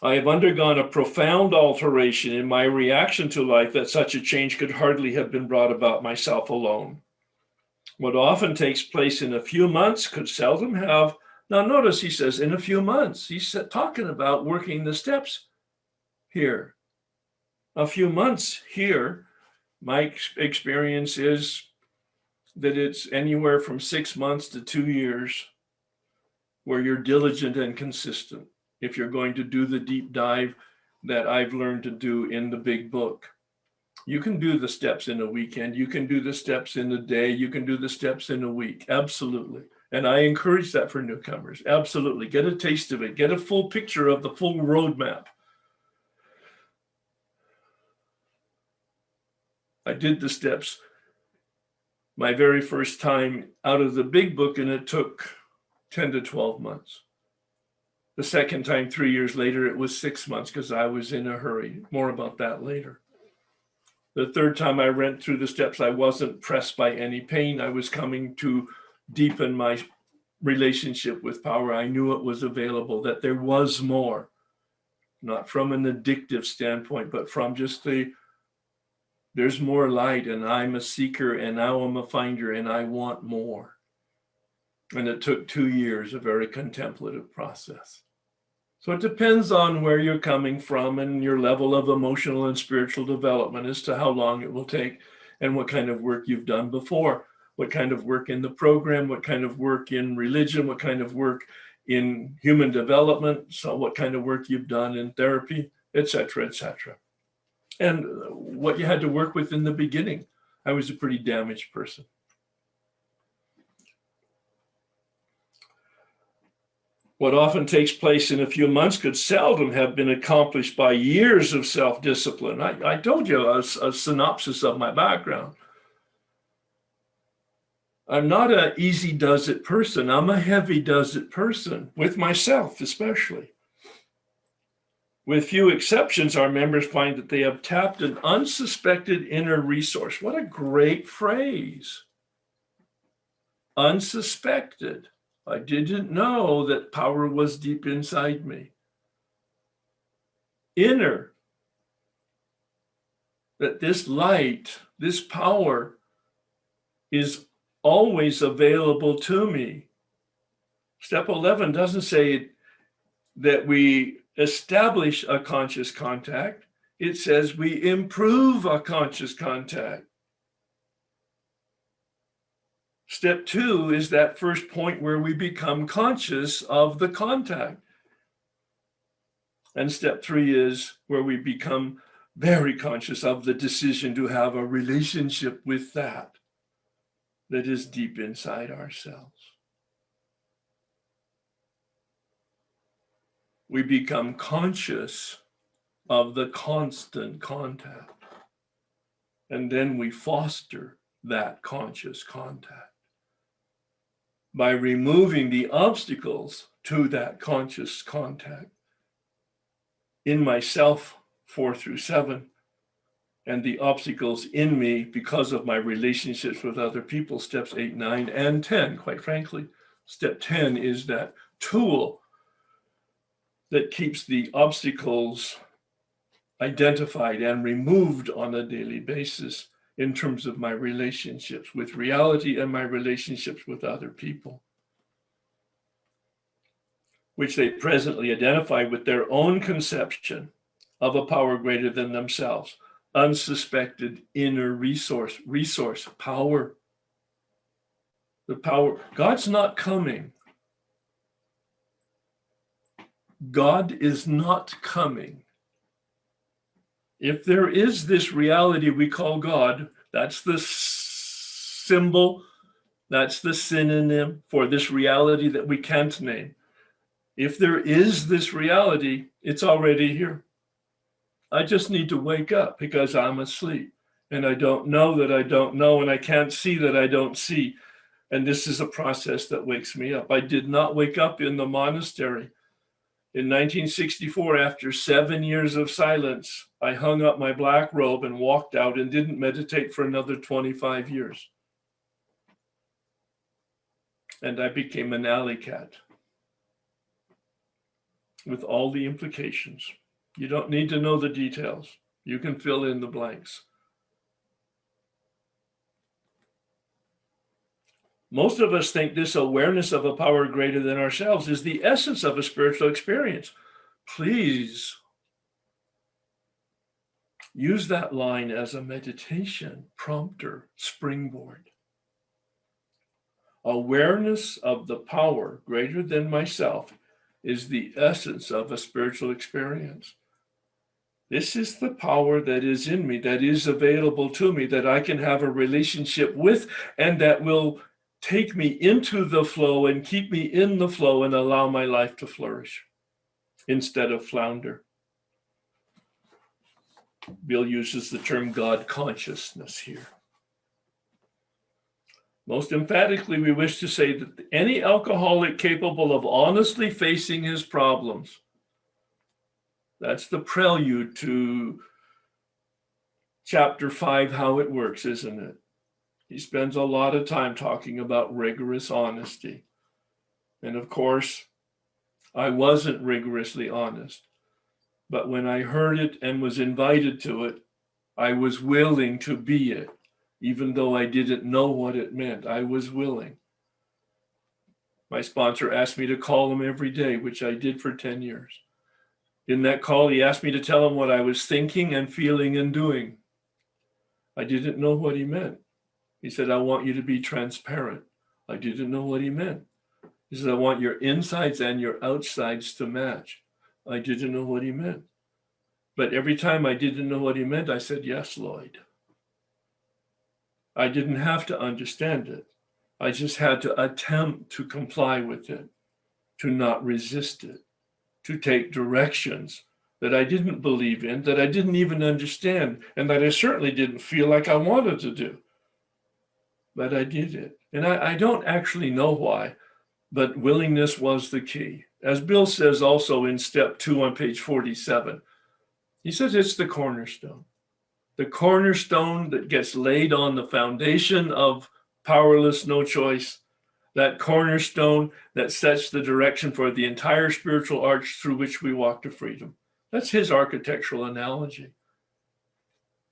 I have undergone a profound alteration in my reaction to life that such a change could hardly have been brought about myself alone. What often takes place in a few months could seldom have. Now notice he says in a few months. He's talking about working the steps here. A few months here, my experience is that it's anywhere from 6 months to 2 years where you're diligent and consistent. If you're going to do the deep dive that I've learned to do in the big book. You can do the steps in a weekend. You can do the steps in a day. You can do the steps in a week. Absolutely. And I encourage that for newcomers. Absolutely. Get a taste of it. Get a full picture of the full roadmap. I did the steps my very first time out of the big book, and it took 10 to 12 months. The second time, 3 years later, it was 6 months because I was in a hurry. More about that later. The third time I went through the steps, I wasn't pressed by any pain. I was coming to deepen my relationship with power. I knew it was available, that there was more, not from an addictive standpoint, but from just there's more light, and I'm a seeker, and now I'm a finder, and I want more. And it took 2 years, a very contemplative process. So it depends on where you're coming from and your level of emotional and spiritual development as to how long it will take and what kind of work you've done before, what kind of work in the program, what kind of work in religion, what kind of work in human development, so what kind of work you've done in therapy, etc., etc. And what you had to work with in the beginning. I was a pretty damaged person. What often takes place in a few months could seldom have been accomplished by years of self-discipline. I told you a synopsis of my background. I'm not an easy does it person. I'm a heavy does it person, with myself especially. With few exceptions, our members find that they have tapped an unsuspected inner resource. What a great phrase. Unsuspected. I didn't know that power was deep inside me. Inner. That this light, this power is always available to me. Step 11 doesn't say that we establish a conscious contact. It says we improve a conscious contact. Step 2 is that first point where we become conscious of the contact. And step 3 is where we become very conscious of the decision to have a relationship with that is deep inside ourselves. We become conscious of the constant contact. And then we foster that conscious contact by removing the obstacles to that conscious contact in myself, 4 through 7, and the obstacles in me because of my relationships with other people, steps 8, 9, and 10, quite frankly. Step 10 is that tool that keeps the obstacles identified and removed on a daily basis in terms of my relationships with reality and my relationships with other people, which they presently identify with their own conception of a power greater than themselves, unsuspected inner resource, power. The power, God's not coming. God is not coming. If there is this reality we call God, that's the symbol, that's the synonym for this reality that we can't name. If there is this reality, it's already here. I just need to wake up because I'm asleep and I don't know that I don't know, and I can't see that I don't see. And this is a process that wakes me up. I did not wake up in the monastery. In 1964, after 7 years of silence, I hung up my black robe and walked out and didn't meditate for another 25 years. And I became an alley cat with all the implications. You don't need to know the details. You can fill in the blanks. Most of us think this awareness of a power greater than ourselves is the essence of a spiritual experience. Please use that line as a meditation prompter, springboard. Awareness of the power greater than myself is the essence of a spiritual experience. This is the power that is in me, that is available to me, that I can have a relationship with, and that will take me into the flow and keep me in the flow and allow my life to flourish instead of flounder. Bill uses the term God consciousness here. Most emphatically, we wish to say that any alcoholic capable of honestly facing his problems, that's the prelude to chapter 5, how it works, isn't it? He spends a lot of time talking about rigorous honesty. And of course, I wasn't rigorously honest. But when I heard it and was invited to it, I was willing to be it. Even though I didn't know what it meant, I was willing. My sponsor asked me to call him every day, which I did for 10 years. In that call, he asked me to tell him what I was thinking and feeling and doing. I didn't know what he meant. He said, I want you to be transparent. I didn't know what he meant. He said, I want your insides and your outsides to match. I didn't know what he meant. But every time I didn't know what he meant, I said, yes, Lloyd. I didn't have to understand it. I just had to attempt to comply with it, to not resist it, to take directions that I didn't believe in, that I didn't even understand, and that I certainly didn't feel like I wanted to do. But I did it. And I don't actually know why, but willingness was the key. As Bill says also in step 2 on page 47, he says it's the cornerstone. The cornerstone that gets laid on the foundation of powerless, no choice. That cornerstone that sets the direction for the entire spiritual arch through which we walk to freedom. That's his architectural analogy.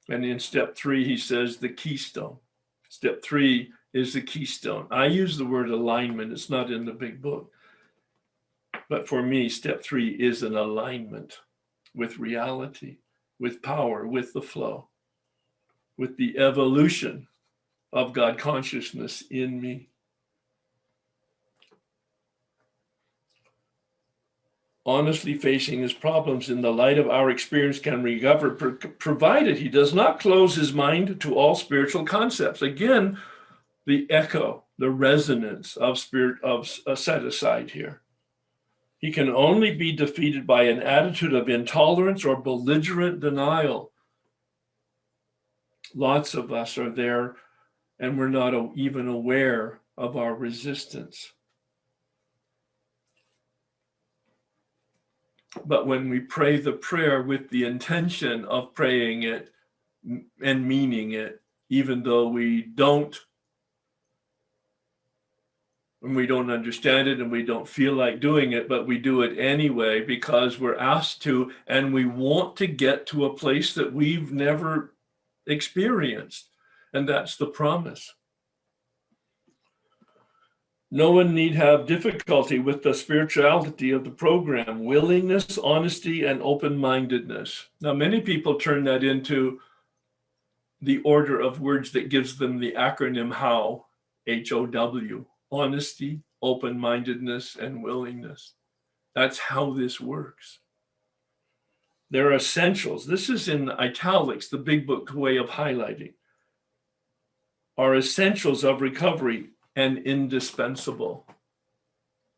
And in step 3, he says the keystone. Step 3 is the keystone. I use the word alignment. It's not in the big book. But for me, step 3 is an alignment with reality, with power, with the flow, with the evolution of God consciousness in me. Honestly facing his problems in the light of our experience can recover, provided he does not close his mind to all spiritual concepts. Again, the echo, the resonance of spirit of set aside here. He can only be defeated by an attitude of intolerance or belligerent denial. Lots of us are there, and we're not even aware of our resistance. But when we pray the prayer with the intention of praying it and meaning it, even though we don't, and we don't understand it and we don't feel like doing it, but we do it anyway because we're asked to, and we want to get to a place that we've never experienced. And that's the promise. No one need have difficulty with the spirituality of the program: willingness, honesty, and open-mindedness. Now, many people turn that into the order of words that gives them the acronym HOW, H-O-W, honesty, open-mindedness, and willingness. That's how this works. They're essentials. This is in italics, the big book way of highlighting. Are essentials of recovery and indispensable.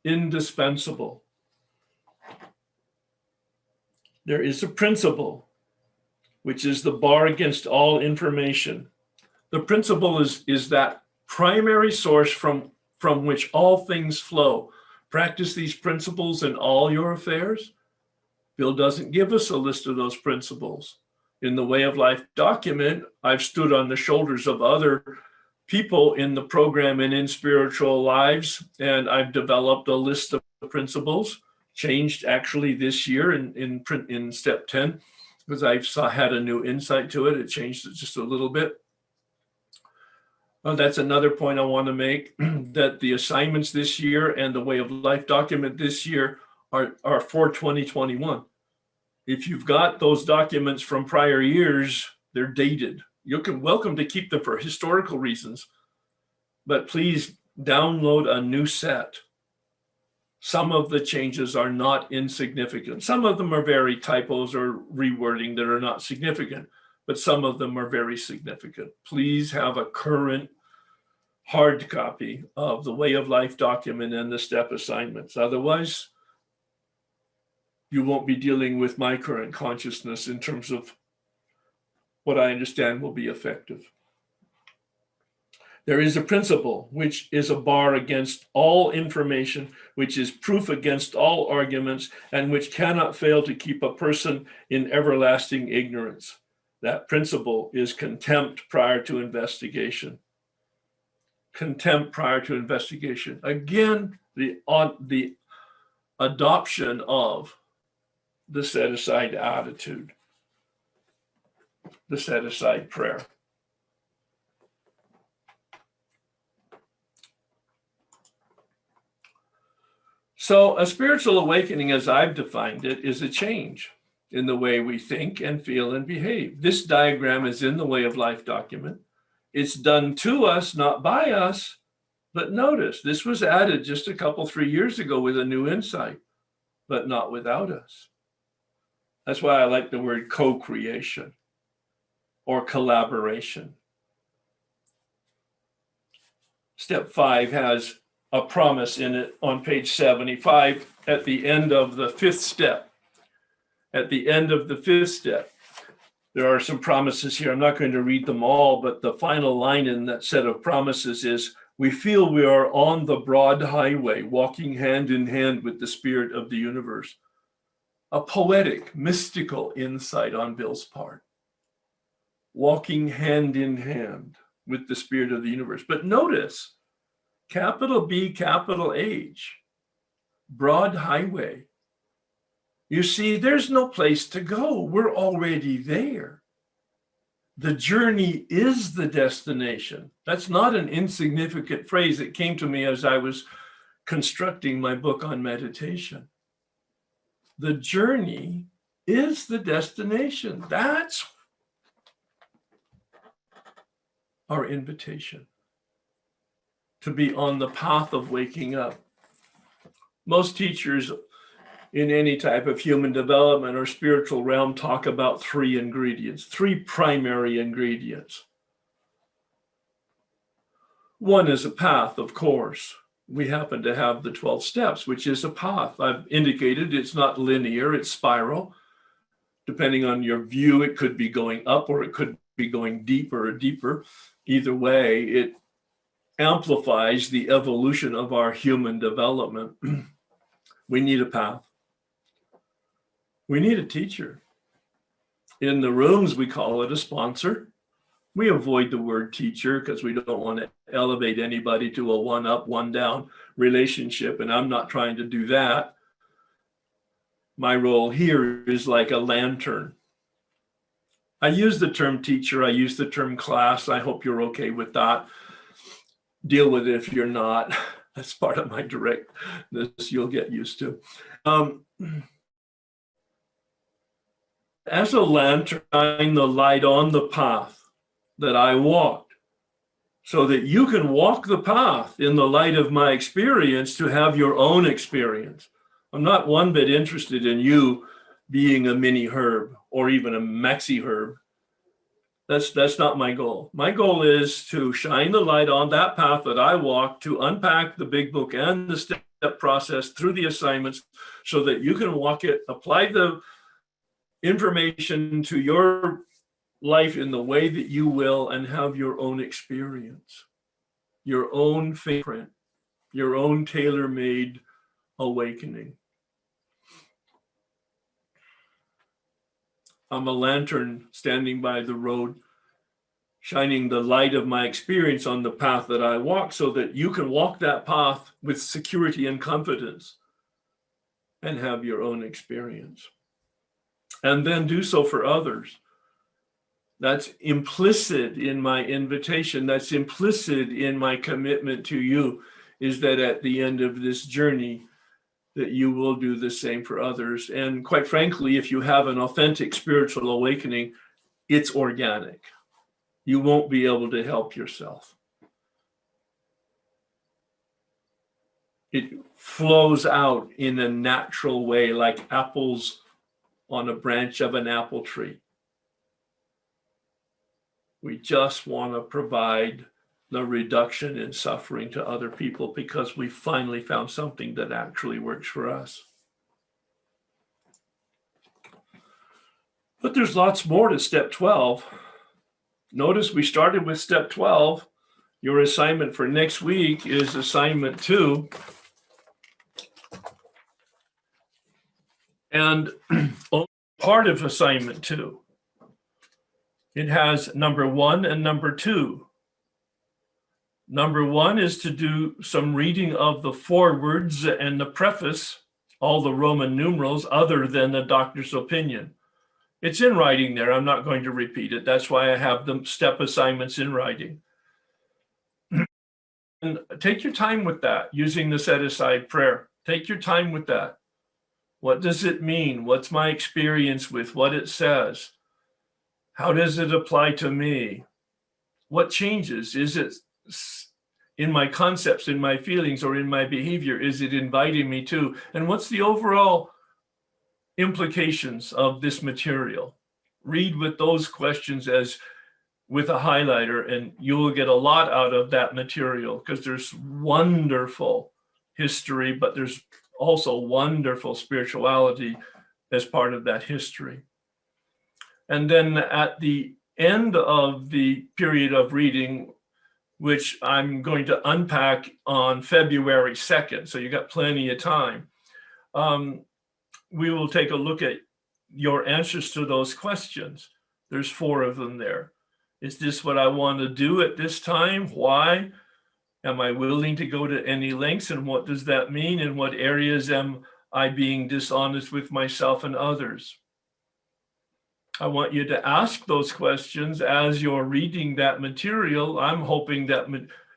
Indispensable. There is a principle, which is the bar against all information. The principle is that primary source from which all things flow. Practice these principles in all your affairs. Bill doesn't give us a list of those principles. In the Way of Life document, I've stood on the shoulders of other people in the program and in spiritual lives, and I've developed a list of principles, changed actually this year in step 10, because I've had a new insight to it. It changed it just a little bit. That's another point I want to make, that the assignments this year and the Way of Life document this year are for 2021. If you've got those documents from prior years, they're dated. You're welcome to keep them for historical reasons, but please download a new set. Some of the changes are not insignificant. Some of them are very typos or rewording that are not significant, but some of them are very significant. Please have a current hard copy of the Way of Life document and the step assignments. Otherwise, you won't be dealing with my current consciousness in terms of what I understand will be effective. There is a principle, which is a bar against all information, which is proof against all arguments, and which cannot fail to keep a person in everlasting ignorance. That principle is contempt prior to investigation. Contempt prior to investigation. Again, the adoption of the set-aside attitude, the set-aside prayer. So a spiritual awakening, as I've defined it, is a change in the way we think and feel and behave. This diagram is in the Way of Life document. It's done to us, not by us, but notice this was added just a couple, 3 years ago with a new insight, but not without us. That's why I like the word co-creation or collaboration. Step 5 has a promise in it on page 75 at the end of the 5th step. At the end of the 5th step, there are some promises here. I'm not going to read them all, but the final line in that set of promises is, we feel we are on the broad highway, walking hand in hand with the spirit of the universe. A poetic, mystical insight on Bill's part. Walking hand in hand with the spirit of the universe. But notice, capital B, capital H, broad highway. You see, there's no place to go. We're already there. The journey is the destination. That's not an insignificant phrase that came to me as I was constructing my book on meditation. The journey is the destination. That's our invitation to be on the path of waking up. Most teachers in any type of human development or spiritual realm talk about three ingredients, three primary ingredients. One is a path, of course. We happen to have the 12 steps, which is a path. I've indicated it's not linear, it's spiral. Depending on your view, it could be going up or it could be going deeper or deeper. Either way, it amplifies the evolution of our human development. We need a path. We need a teacher. In the rooms, we call it a sponsor. We avoid the word teacher because we don't want to elevate anybody to a one up, one down relationship, and I'm not trying to do that. My role here is like a lantern. I use the term teacher, I use the term class. I hope you're okay with that. Deal with it if you're not. That's part of my directness you'll get used to. As a lantern, shine the light on the path that I walked so that you can walk the path in the light of my experience to have your own experience. I'm not one bit interested in you being a mini herb or even a maxi herb. That's not my goal. My goal is to shine the light on that path that I walk, to unpack the big book and the step process through the assignments so that you can walk it, apply the information to your life in the way that you will, and have your own experience, your own fingerprint, your own tailor-made awakening. I'm a lantern standing by the road, shining the light of my experience on the path that I walk so that you can walk that path with security and confidence and have your own experience. And then do so for others. That's implicit in my invitation. That's implicit in my commitment to you, is that at the end of this journey, that you will do the same for others. And quite frankly, if you have an authentic spiritual awakening, it's organic. You won't be able to help yourself. It flows out in a natural way, like apples on a branch of an apple tree. We just want to provide the reduction in suffering to other people because we finally found something that actually works for us. But there's lots more to step 12. Notice we started with step 12. Your assignment for next week is assignment 2. And only part of assignment 2. It has number 1 and number 2. Number 1 is to do some reading of the forewords and the preface, all the Roman numerals other than the doctor's opinion. It's in writing there. I'm not going to repeat it. That's why I have the step assignments in writing. And take your time with that using the set-aside prayer. Take your time with that. What does it mean? What's my experience with what it says? How does it apply to me? What changes? Is it in my concepts, in my feelings, or in my behavior? Is it inviting me to? And what's the overall implications of this material? Read with those questions as with a highlighter, and you will get a lot out of that material because there's wonderful history, but there's also wonderful spirituality as part of that history. And then at the end of the period of reading, which I'm going to unpack on February 2nd, so you got plenty of time, we will take a look at your answers to those questions. There's 4 of them there. Is this what I want to do at this time? Why? Am I willing to go to any lengths? And what does that mean? In what areas am I being dishonest with myself and others? I want you to ask those questions as you're reading that material. I'm hoping that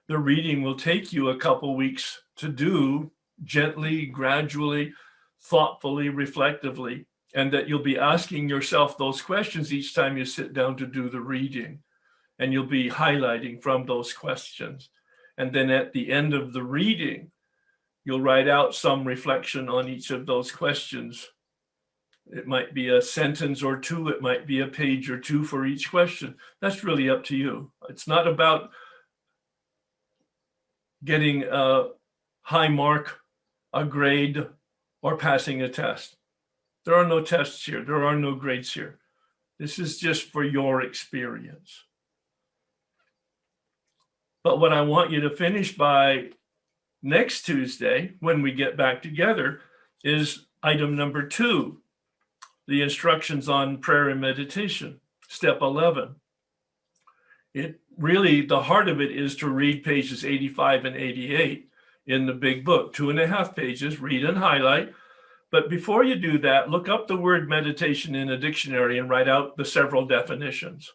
the reading will take you a couple weeks to do gently, gradually, thoughtfully, reflectively, and that you'll be asking yourself those questions each time you sit down to do the reading. and you'll be highlighting from those questions. And then at the end of the reading, you'll write out some reflection on each of those questions. It might be a sentence or two, it might be a page or two for each question. That's really up to you. It's not about getting a high mark, a grade, or passing a test. There are no tests here. There are no grades here. This is just for your experience. But what I want you to finish by next Tuesday, when we get back together, is item number 2, the instructions on prayer and meditation, step 11. It really, the heart of it is to read pages 85 and 88 in the big book, 2.5 pages, read and highlight. But before you do that, look up the word meditation in a dictionary and write out the several definitions.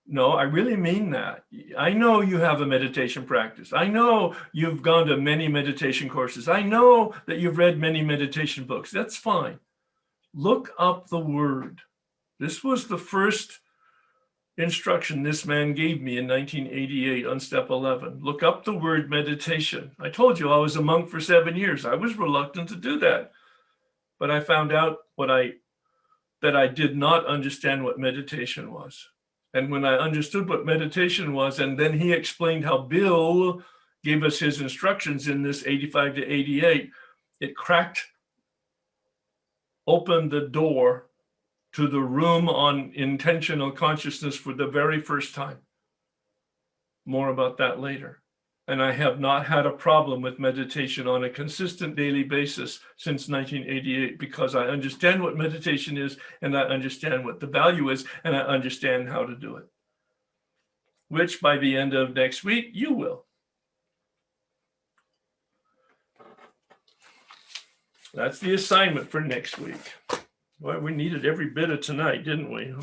No, I really mean that. I know you have a meditation practice. I know you've gone to many meditation courses. I know that you've read many meditation books. That's fine. Look up the word. This was the first instruction this man gave me in 1988 on step 11. Look up the word meditation. I told you I was a monk for 7 years. I was reluctant to do that. But I found out that I did not understand what meditation was. And when I understood what meditation was, and then he explained how Bill gave us his instructions in this 85 to 88, it cracked open the door to the room on intentional consciousness for the very first time. More about that later. And I have not had a problem with meditation on a consistent daily basis since 1988, because I understand what meditation is, and I understand what the value is, and I understand how to do it. Which by the end of next week, you will. That's the assignment for next week. Well, we needed every bit of tonight, didn't we?